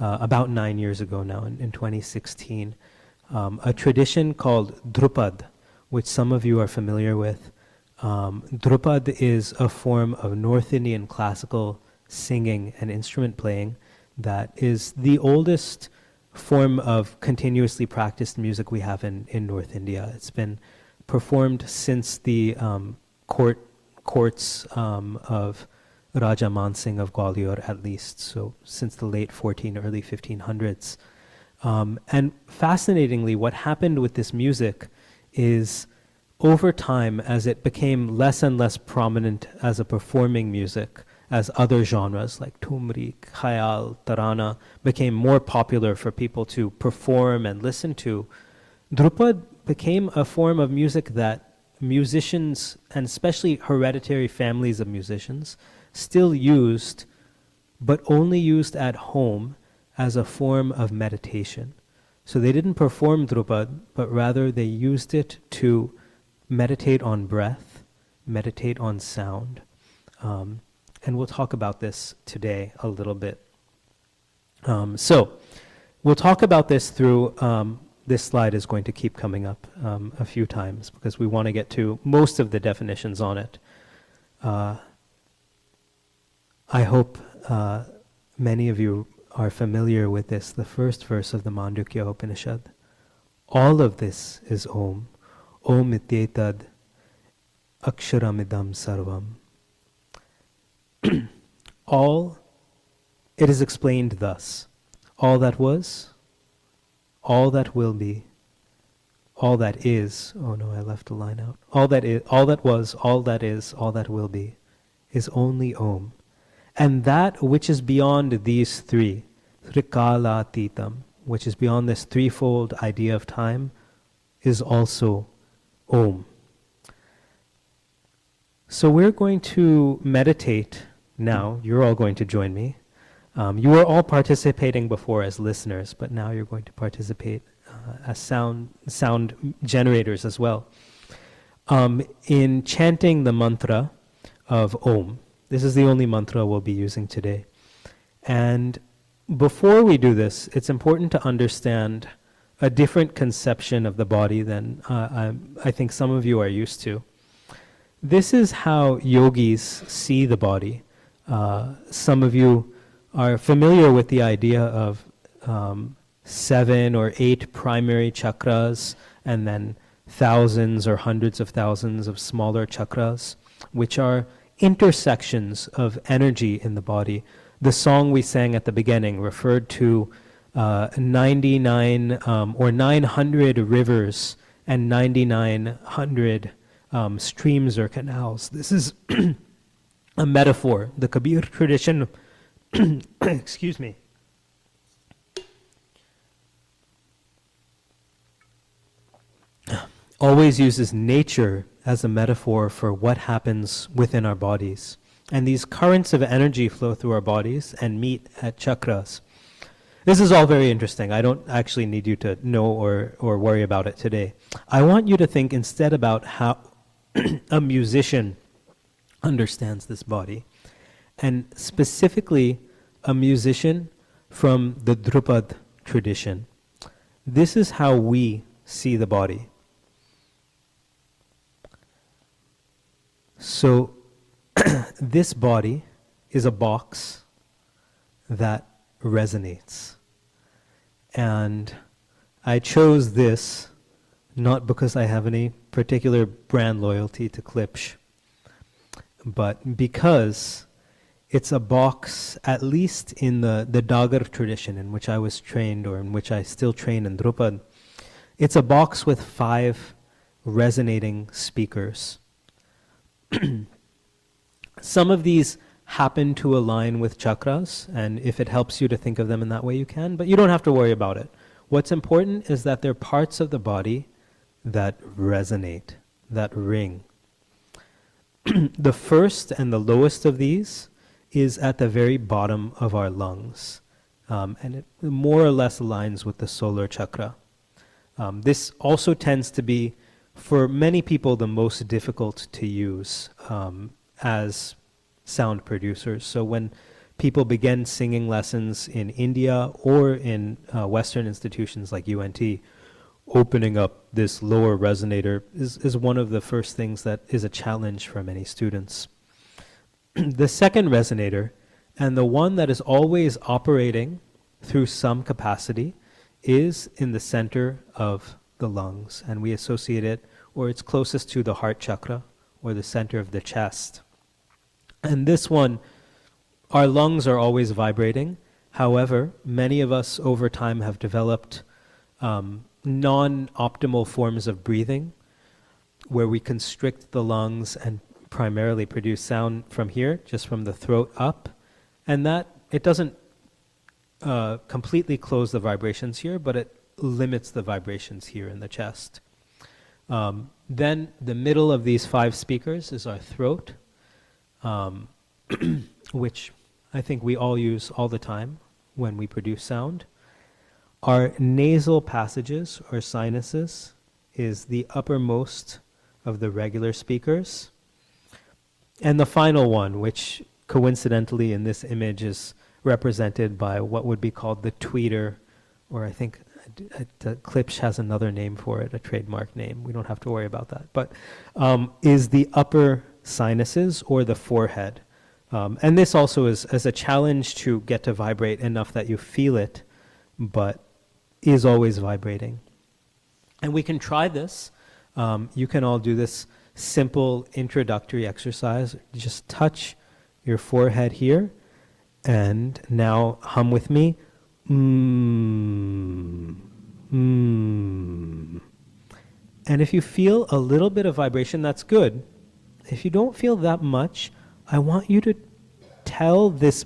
about 9 years ago now, in 2016. A tradition called Drupad, which some of you are familiar with. Drupad is a form of North Indian classical singing and instrument playing that is the oldest form of continuously practiced music we have in North India. It's been performed since the courts of Raja Man Singh of Gwalior, at least, so since the late early 1500s. And fascinatingly, what happened with this music is over time, as it became less and less prominent as a performing music, as other genres like Tumri, Khayal, Tarana became more popular for people to perform and listen to, Drupad became a form of music that musicians, and especially hereditary families of musicians, still used, but only used at home as a form of meditation. So they didn't perform Drupad, but rather they used it to meditate on breath, meditate on sound. And we'll talk about this today a little bit. So we'll talk about this through, this slide is going to keep coming up a few times because we want to get to most of the definitions on it. I hope many of you are familiar with this, the first verse of the Mandukya Upanishad. All of this is Om. Om ityetad aksharamidam sarvam. All, it is explained thus. All that was, all that will be, all that is, oh no, I left a line out. All that is, all that was, all that is, all that will be, is only Om. And that which is beyond these three, Trikala-titam, which is beyond this threefold idea of time, is also Om. So we're going to meditate now. You're all going to join me. You were all participating before as listeners, but now you're going to participate as sound generators as well. In chanting the mantra of Om. This is the only mantra we'll be using today. And before we do this, it's important to understand a different conception of the body than I think some of you are used to. This is how yogis see the body. Some of you are familiar with the idea of 7 or 8 primary chakras and then thousands or hundreds of thousands of smaller chakras, which are intersections of energy in the body. The song we sang at the beginning referred to 99 or 900 rivers and 9,900 streams or canals. This is a metaphor. The Kabir tradition, excuse me, always uses nature as a metaphor for what happens within our bodies. And these currents of energy flow through our bodies and meet at chakras. This is all very interesting. I don't actually need you to know or worry about it today. I want you to think instead about how a musician understands this body, and specifically a musician from the Drupad tradition. This is how we see the body. So this body is a box that resonates. And I chose this not because I have any particular brand loyalty to Klipsch, but because it's a box, at least in the Dagar tradition in which I was trained, or in which I still train in Drupad, it's a box with 5 resonating speakers. Some of these happen to align with chakras, and if it helps you to think of them in that way, you can, but you don't have to worry about it. What's important is that they're parts of the body that resonate, that ring. The first and the lowest of these is at the very bottom of our lungs, and it more or less aligns with the solar chakra. This also tends to be, for many people, the most difficult to use as sound producers. So when people begin singing lessons in India or in Western institutions like UNT, opening up this lower resonator is one of the first things that is a challenge for many students. The second resonator, and the one that is always operating through some capacity, is in the center of the lungs, and we associate it, or it's closest to the heart chakra, or the center of the chest. And this one, our lungs are always vibrating. However, many of us over time have developed non-optimal forms of breathing, where we constrict the lungs and primarily produce sound from here, just from the throat up. And that, it doesn't completely close the vibrations here, but it limits the vibrations here in the chest. Then the middle of these 5 speakers is our throat, which I think we all use all the time when we produce sound. Our nasal passages, or sinuses, is the uppermost of the regular speakers. And the final one, which coincidentally in this image is represented by what would be called the tweeter, or I think Klipsch has another name for it, a trademark name. We don't have to worry about that. But is the upper sinuses, or the forehead. And this also is as a challenge to get to vibrate enough that you feel it, but is always vibrating. And we can try this. You can all do this simple introductory exercise. Just touch your forehead here, and now hum with me. And if you feel a little bit of vibration, that's good. If you don't feel that much, I want you to tell this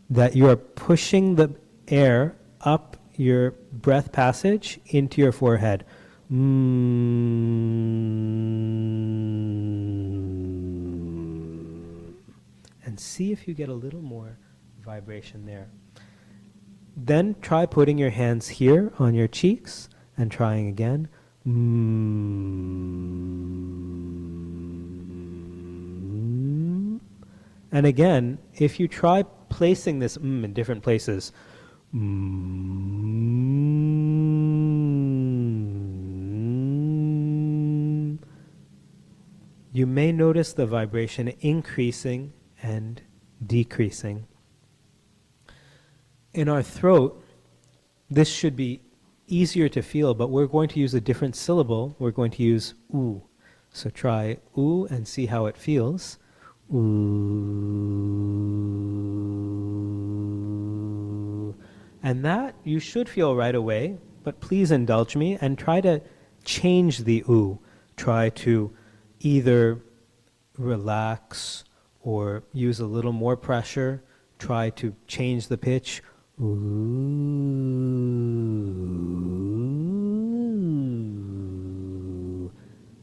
that you are pushing the air up your breath passage into your forehead. And see if you get a little more vibration there. Then try putting your hands here on your cheeks and trying again. And again, if you try placing this in different places, you may notice the vibration increasing and decreasing. In our throat, this should be easier to feel, but we're going to use a different syllable. We're going to use oo. So try oo and see how it feels. Ooh. And that you should feel right away, but please indulge me and try to change the oo. Try to either relax or use a little more pressure. Try to change the pitch. Ooh.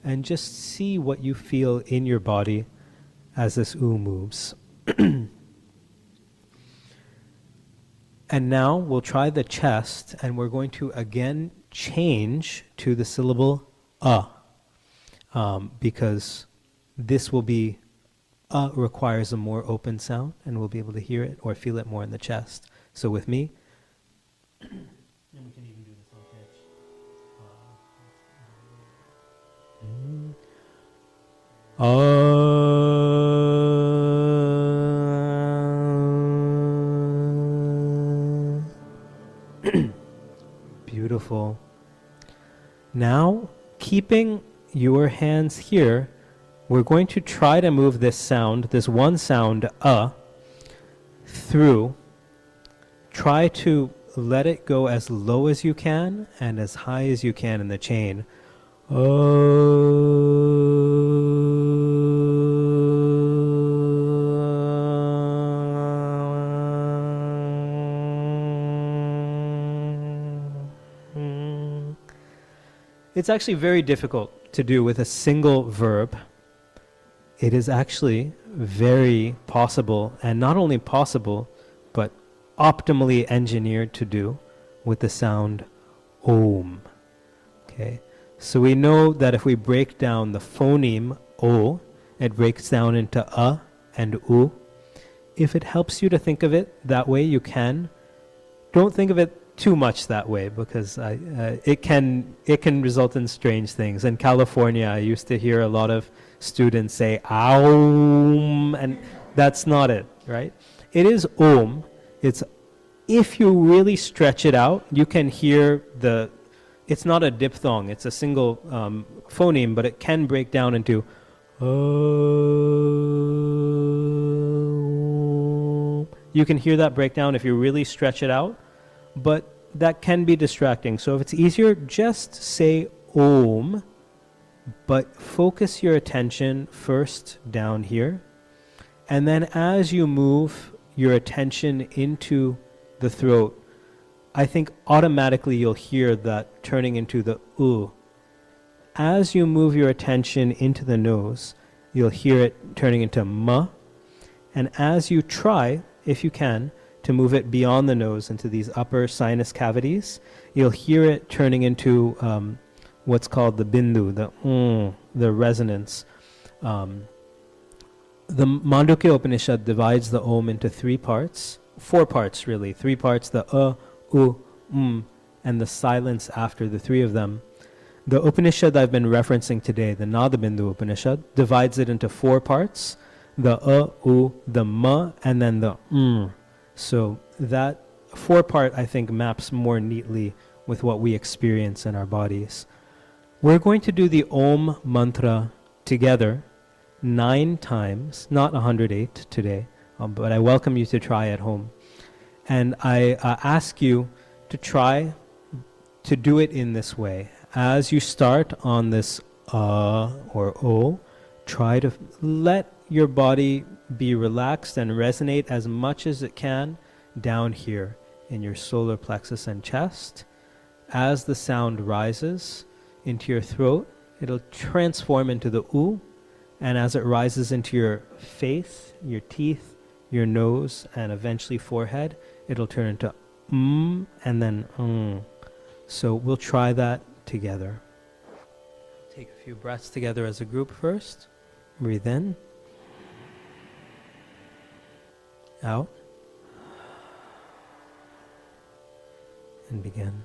And just see what you feel in your body as this oo moves. And now we'll try the chest, and we're going to again change to the syllable because this will be requires a more open sound, and we'll be able to hear it or feel it more in the chest. So with me, and we can even do this on pitch. Beautiful. Now, keeping your hands here, we're going to try to move this sound, this one sound, through. Try to let it go as low as you can and as high as you can in the chain. It's actually very difficult to do with a single verb. It is actually very possible, and not only possible, but optimally engineered to do with the sound Om. Okay, so we know that if we break down the phoneme O, it breaks down into A and U. If it helps you to think of it that way, you can. Don't think of it too much that way, because it can result in strange things. In California, I used to hear a lot of students say Aum, and that's not it, right? It is Om. It's, if you really stretch it out, you can hear it's not a diphthong, it's a single phoneme, but it can break down into you can hear that breakdown if you really stretch it out, but that can be distracting. So if it's easier, just say Om, but focus your attention first down here, and then as you move your attention into the throat, I think automatically you'll hear that turning into the U. As you move your attention into the nose, you'll hear it turning into Ma, and as you try, if you can, to move it beyond the nose into these upper sinus cavities, you'll hear it turning into what's called the bindu, the resonance. The Mandukya Upanishad divides the Om into 4 parts really. 3 parts, the U, and the silence after the 3 of them. The Upanishad I've been referencing today, the Nadabindu Upanishad, divides it into 4 parts, the U, the Ma, and then the So that 4 part, I think, maps more neatly with what we experience in our bodies. We're going to do the Om mantra together 9 times, not 108 today, but I welcome you to try at home. And I ask you to try to do it in this way. As you start on this or O, try to let your body be relaxed and resonate as much as it can down here in your solar plexus and chest. As the sound rises into your throat, it'll transform into the U, and as it rises into your face, your teeth, your nose, and eventually forehead, it'll turn into and then So we'll try that together. Take a few breaths together as a group first. Breathe in. Out. And begin.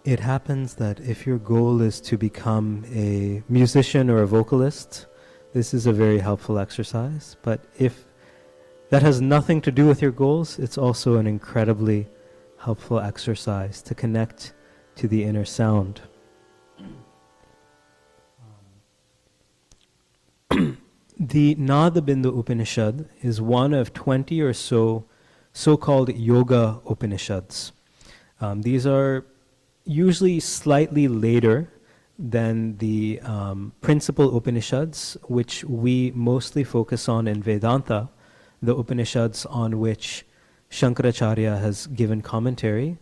It happens that if your goal is to become a musician or a vocalist, this is a very helpful exercise. But if that has nothing to do with your goals, it's also an incredibly helpful exercise to connect to the inner sound. The Nada Bindu Upanishad is one of 20 or so so-called yoga Upanishads. These are usually slightly later than the principal Upanishads, which we mostly focus on in Vedanta, the Upanishads on which Shankaracharya has given commentary.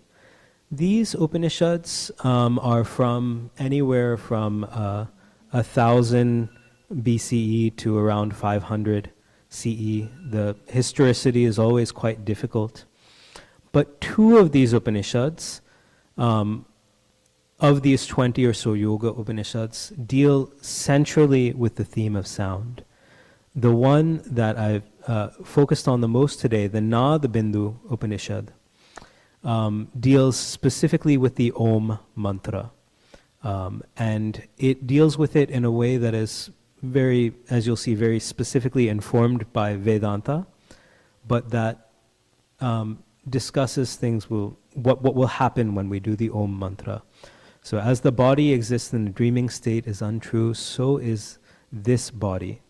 These Upanishads are from anywhere from 1000 BCE to around 500 CE. The historicity is always quite difficult. But two of these Upanishads, of these 20 or so yoga Upanishads, deal centrally with the theme of sound. The one that I've focused on the most today, the Nada Bindu Upanishad, deals specifically with the Om mantra. And it deals with it in a way that is very, as you'll see, very specifically informed by Vedanta, but that discusses things what will happen when we do the Om mantra. So as the body exists in the dreaming state is untrue, so is this body.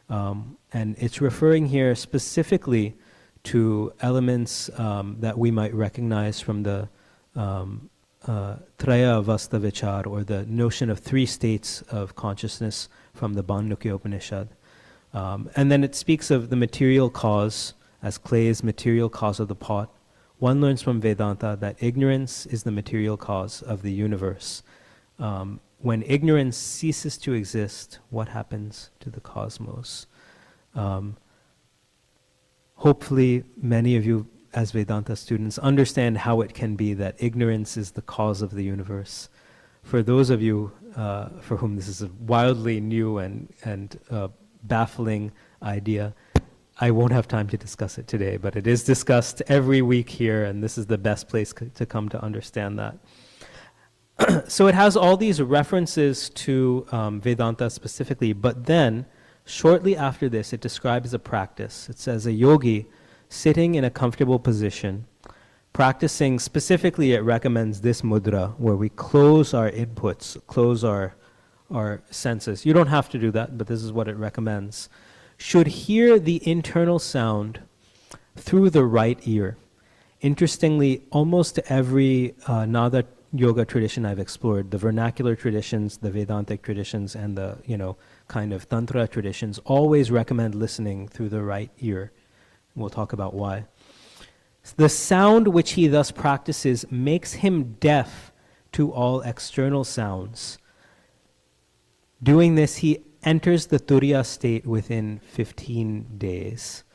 And it's referring here specifically to elements that we might recognize from the Traya Avastha Vichar, or the notion of three states of consciousness from the Bandukya Upanishad. And then it speaks of the material cause, as clay is material cause of the pot. One learns from Vedanta that ignorance is the material cause of the universe. When ignorance ceases to exist, what happens to the cosmos? Hopefully, many of you, as Vedanta students, understand how it can be that ignorance is the cause of the universe. For those of you for whom this is a wildly new and baffling idea, I won't have time to discuss it today, but it is discussed every week here, and this is the best place to come to understand that. So it has all these references to Vedanta specifically, but then shortly after this, it describes a practice. It says a yogi sitting in a comfortable position, practicing, specifically it recommends this mudra, where we close our inputs, close our senses. You don't have to do that, but this is what it recommends. Should hear the internal sound through the right ear. Interestingly, almost every Nada yoga tradition I've explored, the vernacular traditions, the Vedantic traditions, and the kind of Tantra traditions, always recommend listening through the right ear. We'll talk about why. The sound which he thus practices makes him deaf to all external sounds. Doing this, he enters the Turiya state within 15 days.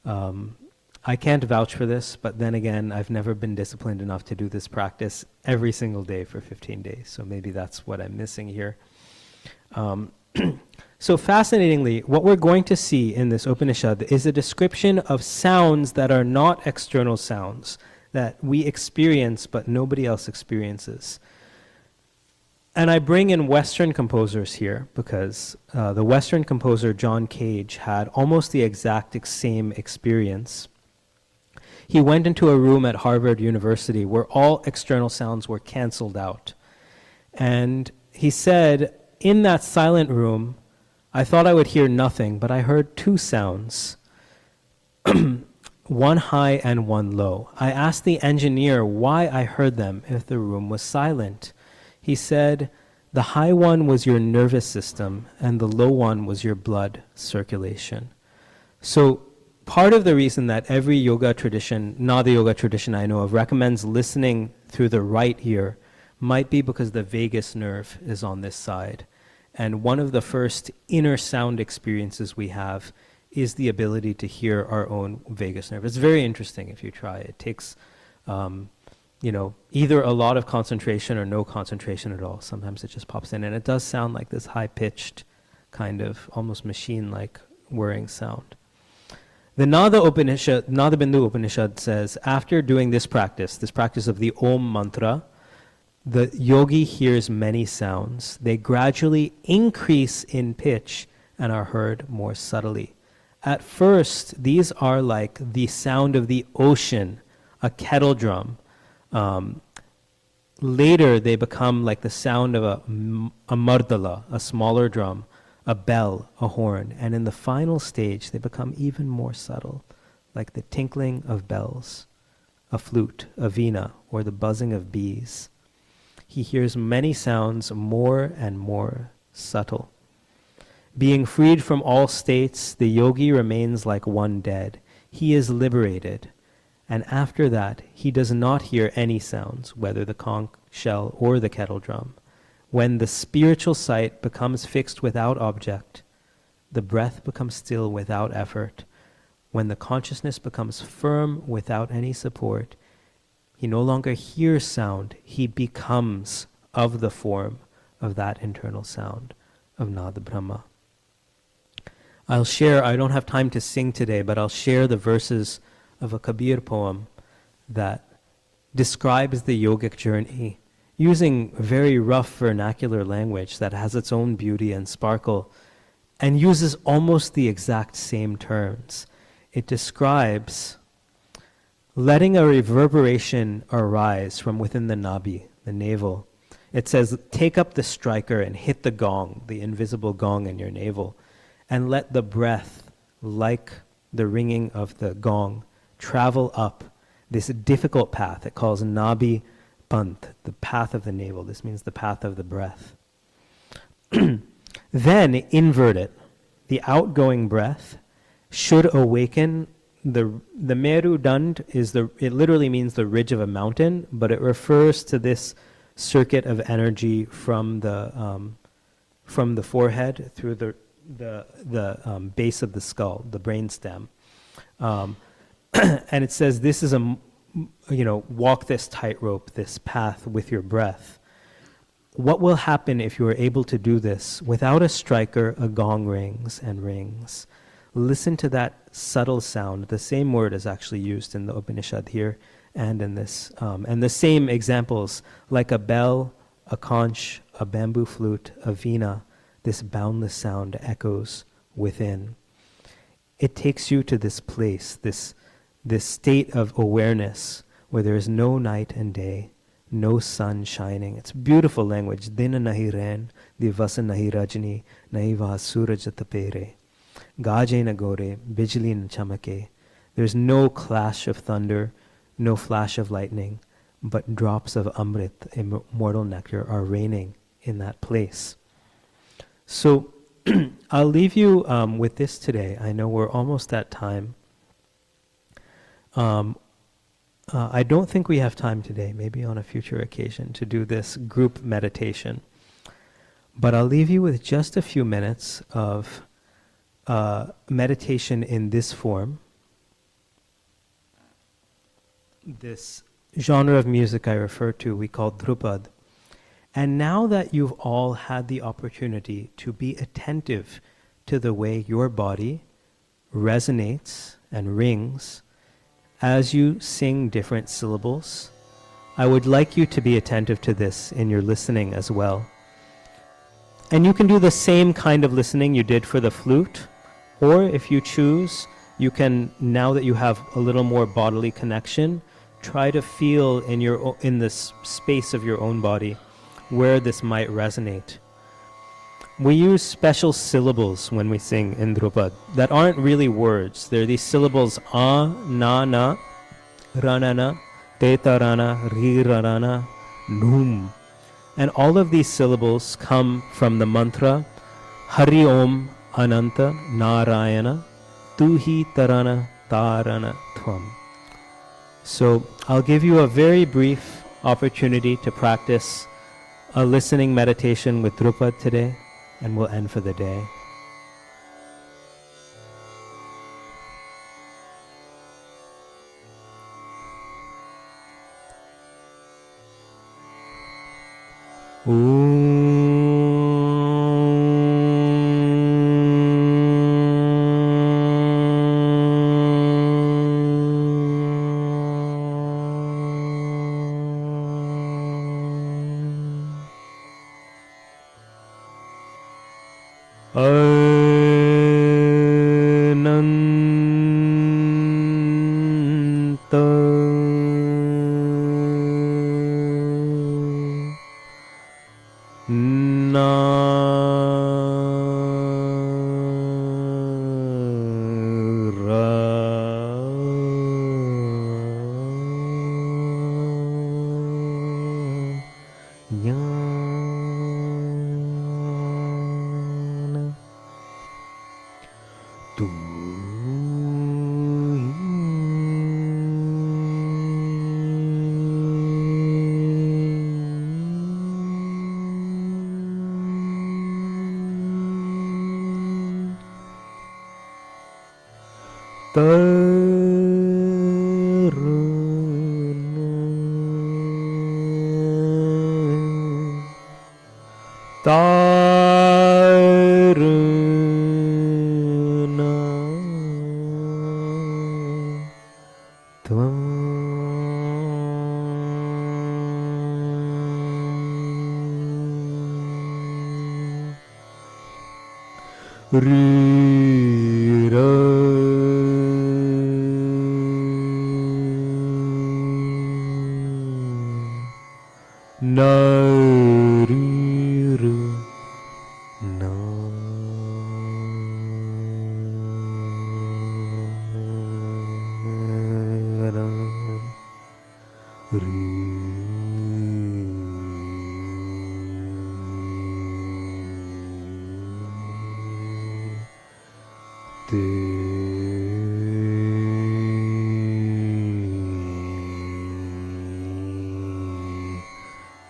I can't vouch for this, but then again, I've never been disciplined enough to do this practice every single day for 15 days, so maybe that's what I'm missing here. So fascinatingly, what we're going to see in this Upanishad is a description of sounds that are not external sounds, that we experience but nobody else experiences. And I bring in Western composers here because the Western composer John Cage had almost the exact same experience. He went into a room at Harvard University where all external sounds were canceled out. And he said, in that silent room, I thought I would hear nothing, but I heard two sounds, one high and one low. I asked the engineer why I heard them if the room was silent. He said, the high one was your nervous system and the low one was your blood circulation. So part of the reason that every yoga tradition, Nada yoga tradition I know of, recommends listening through the right ear might be because the vagus nerve is on this side. And one of the first inner sound experiences we have is the ability to hear our own vagus nerve. It's very interesting if you try. It takes, either a lot of concentration or no concentration at all. Sometimes it just pops in, and it does sound like this high-pitched, kind of almost machine-like whirring sound. The Nada Bindu Upanishad says, after doing this practice of the Om mantra, the yogi hears many sounds. They gradually increase in pitch and are heard more subtly. At first, these are like the sound of the ocean, a kettle drum. Later, they become like the sound of a mardala, a smaller drum, a bell, a horn. And in the final stage, they become even more subtle, like the tinkling of bells, a flute, a veena, or the buzzing of bees. He hears many sounds more and more subtle. Being freed from all states, the yogi remains like one dead. He is liberated. And after that, he does not hear any sounds, whether the conch shell or the kettle drum. When the spiritual sight becomes fixed without object, the breath becomes still without effort. When the consciousness becomes firm without any support, he no longer hears sound, he becomes of the form of that internal sound of Nada Brahma. I'll share, I don't have time to sing today, but I'll share the verses of a Kabir poem that describes the yogic journey using very rough vernacular language that has its own beauty and sparkle and uses almost the exact same terms. It describes letting a reverberation arise from within the nabi, the navel, It says, take up the striker and hit the gong, the invisible gong in your navel, and let the breath, like the ringing of the gong, travel up this difficult path. It calls Nabi Pant, the path of the navel. This means the path of the breath. Then invert it. The outgoing breath should awaken the Meru Dand it literally means the ridge of a mountain, but it refers to this circuit of energy from the forehead through the base of the skull, the brainstem. And it says this is walk this tightrope, this path with your breath. What will happen if you are able to do this? Without a striker, a gong rings and rings. Listen to that subtle sound. The same word is actually used in the Upanishad here and in this. And the same examples, like a bell, a conch, a bamboo flute, a veena, this boundless sound echoes within. It takes you to this place, this state of awareness where there is no night and day, no sun shining. It's beautiful language. Dina nahi rain, divasa nahi rajni, nahi vaha suraj tapere. Gaje na gore, bijli na chamake. There's no clash of thunder, no flash of lightning, but drops of amrit, immortal nectar, are raining in that place. So I'll leave you with this today. I know we're almost at time. I don't think we have time today, maybe on a future occasion, to do this group meditation. But I'll leave you with just a few minutes of meditation in this form. This genre of music I refer to, we call Dhrupad. And now that you've all had the opportunity to be attentive to the way your body resonates and rings as you sing different syllables, I would like you to be attentive to this in your listening as well. And you can do the same kind of listening you did for the flute, or if you choose, you can, now that you have a little more bodily connection, try to feel in this space of your own body where this might resonate. We use special syllables when we sing in Dhrupad that aren't really words. They're these syllables a, na, na, ranana, teta rana, ri rana, num. And all of these syllables come from the mantra Hari Om Ananta Narayana Tuhi Tarana Tarana Tvam. So I'll give you a very brief opportunity to practice a listening meditation with Dhrupad today, and we'll end for the day. No. ri te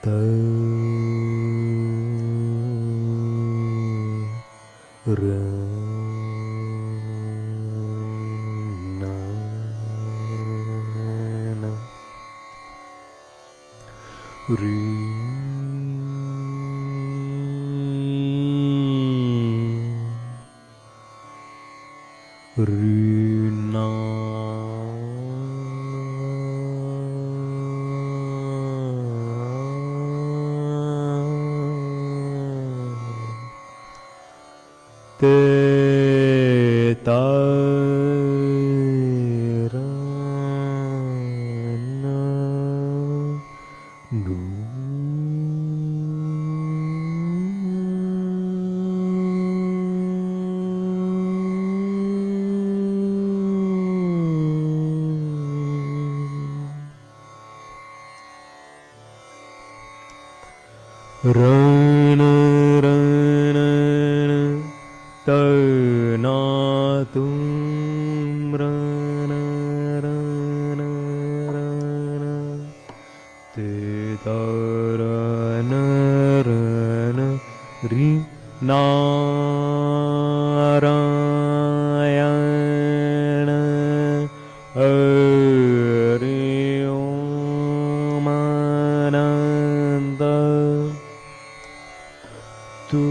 ta ra na na ri ri na te ta ra na nu rana rana ta na tum rana rana rana te ta rana rana ri narayana Hari Om Ananda tu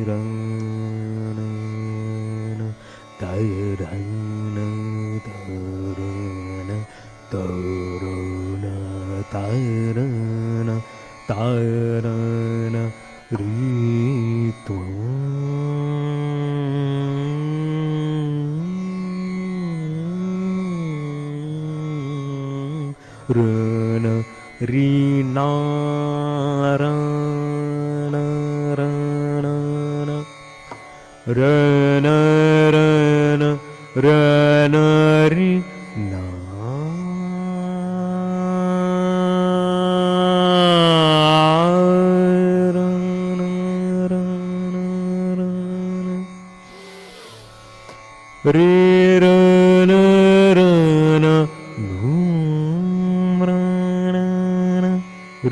rana tarana tarana tarana tarana tarana ritvam rana rina rana rana rana rana rana ri na rana rana rana ri rana rana num rana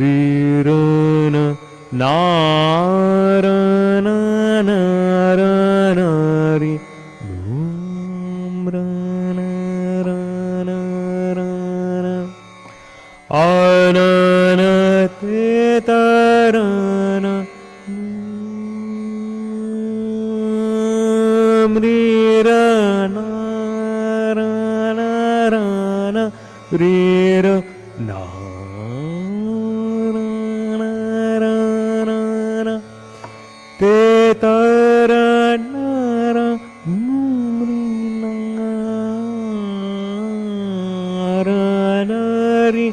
ri rana na rana rana ri num rana rana rana anana te tarana ri rana rana rana ri rana rana te tarana rana ri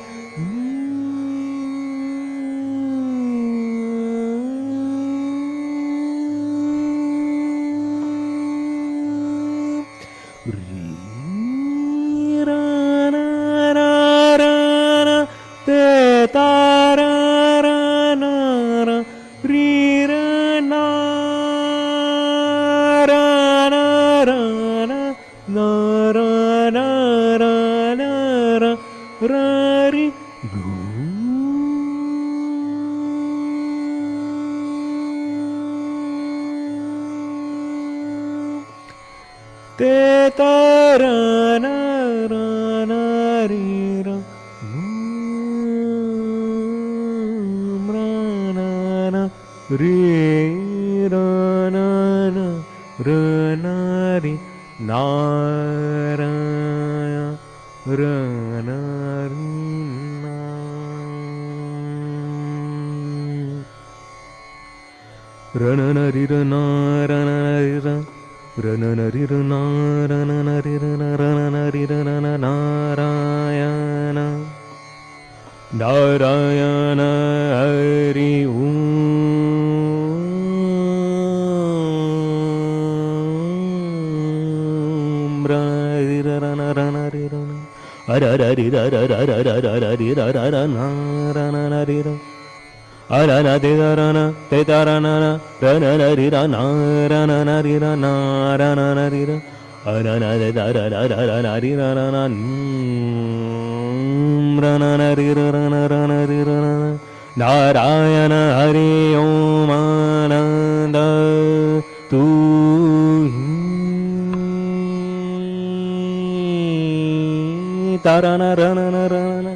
ri rana rana te tarana ri rana rana rana na rana rana ra ri gu te tarana rana ri ra rana ri rana rana ri naraya rana ri na rana ri rana rana ri ra rana ri rana rana ri rana rana ri rana narayana narayana hari Om Aranadidarana, Tetarana, Ranarira, Naranarira, Naranarira, Aranadidarana, Ranarira, Ranarira, Narayana Hari Om Ananda Tu Tarana Rana Rana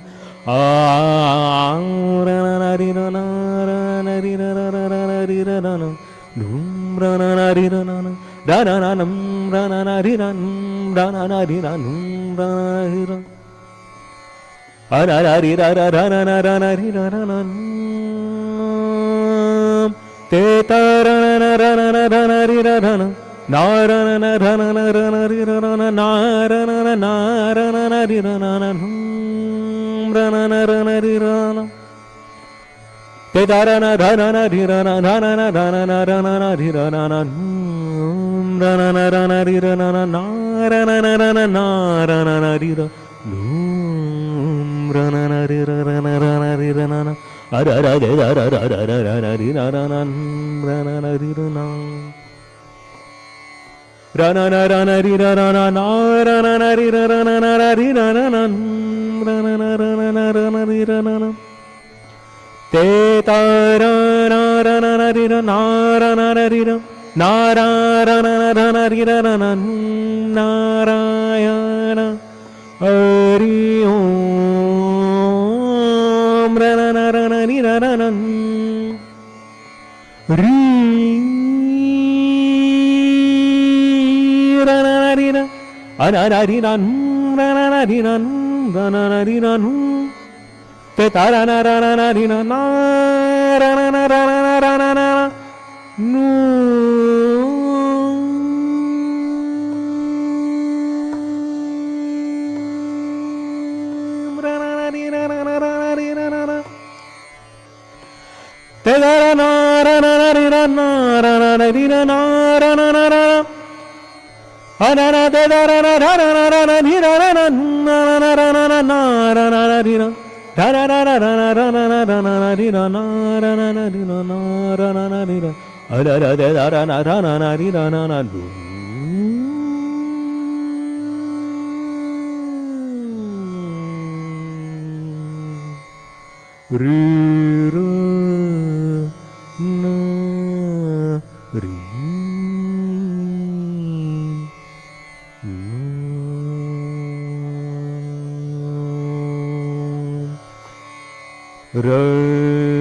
Narayana Hari Om Ranarana Ri Ranarina Anarina Ranarina Ranarina Tetarana Ranarina Ranarana Ra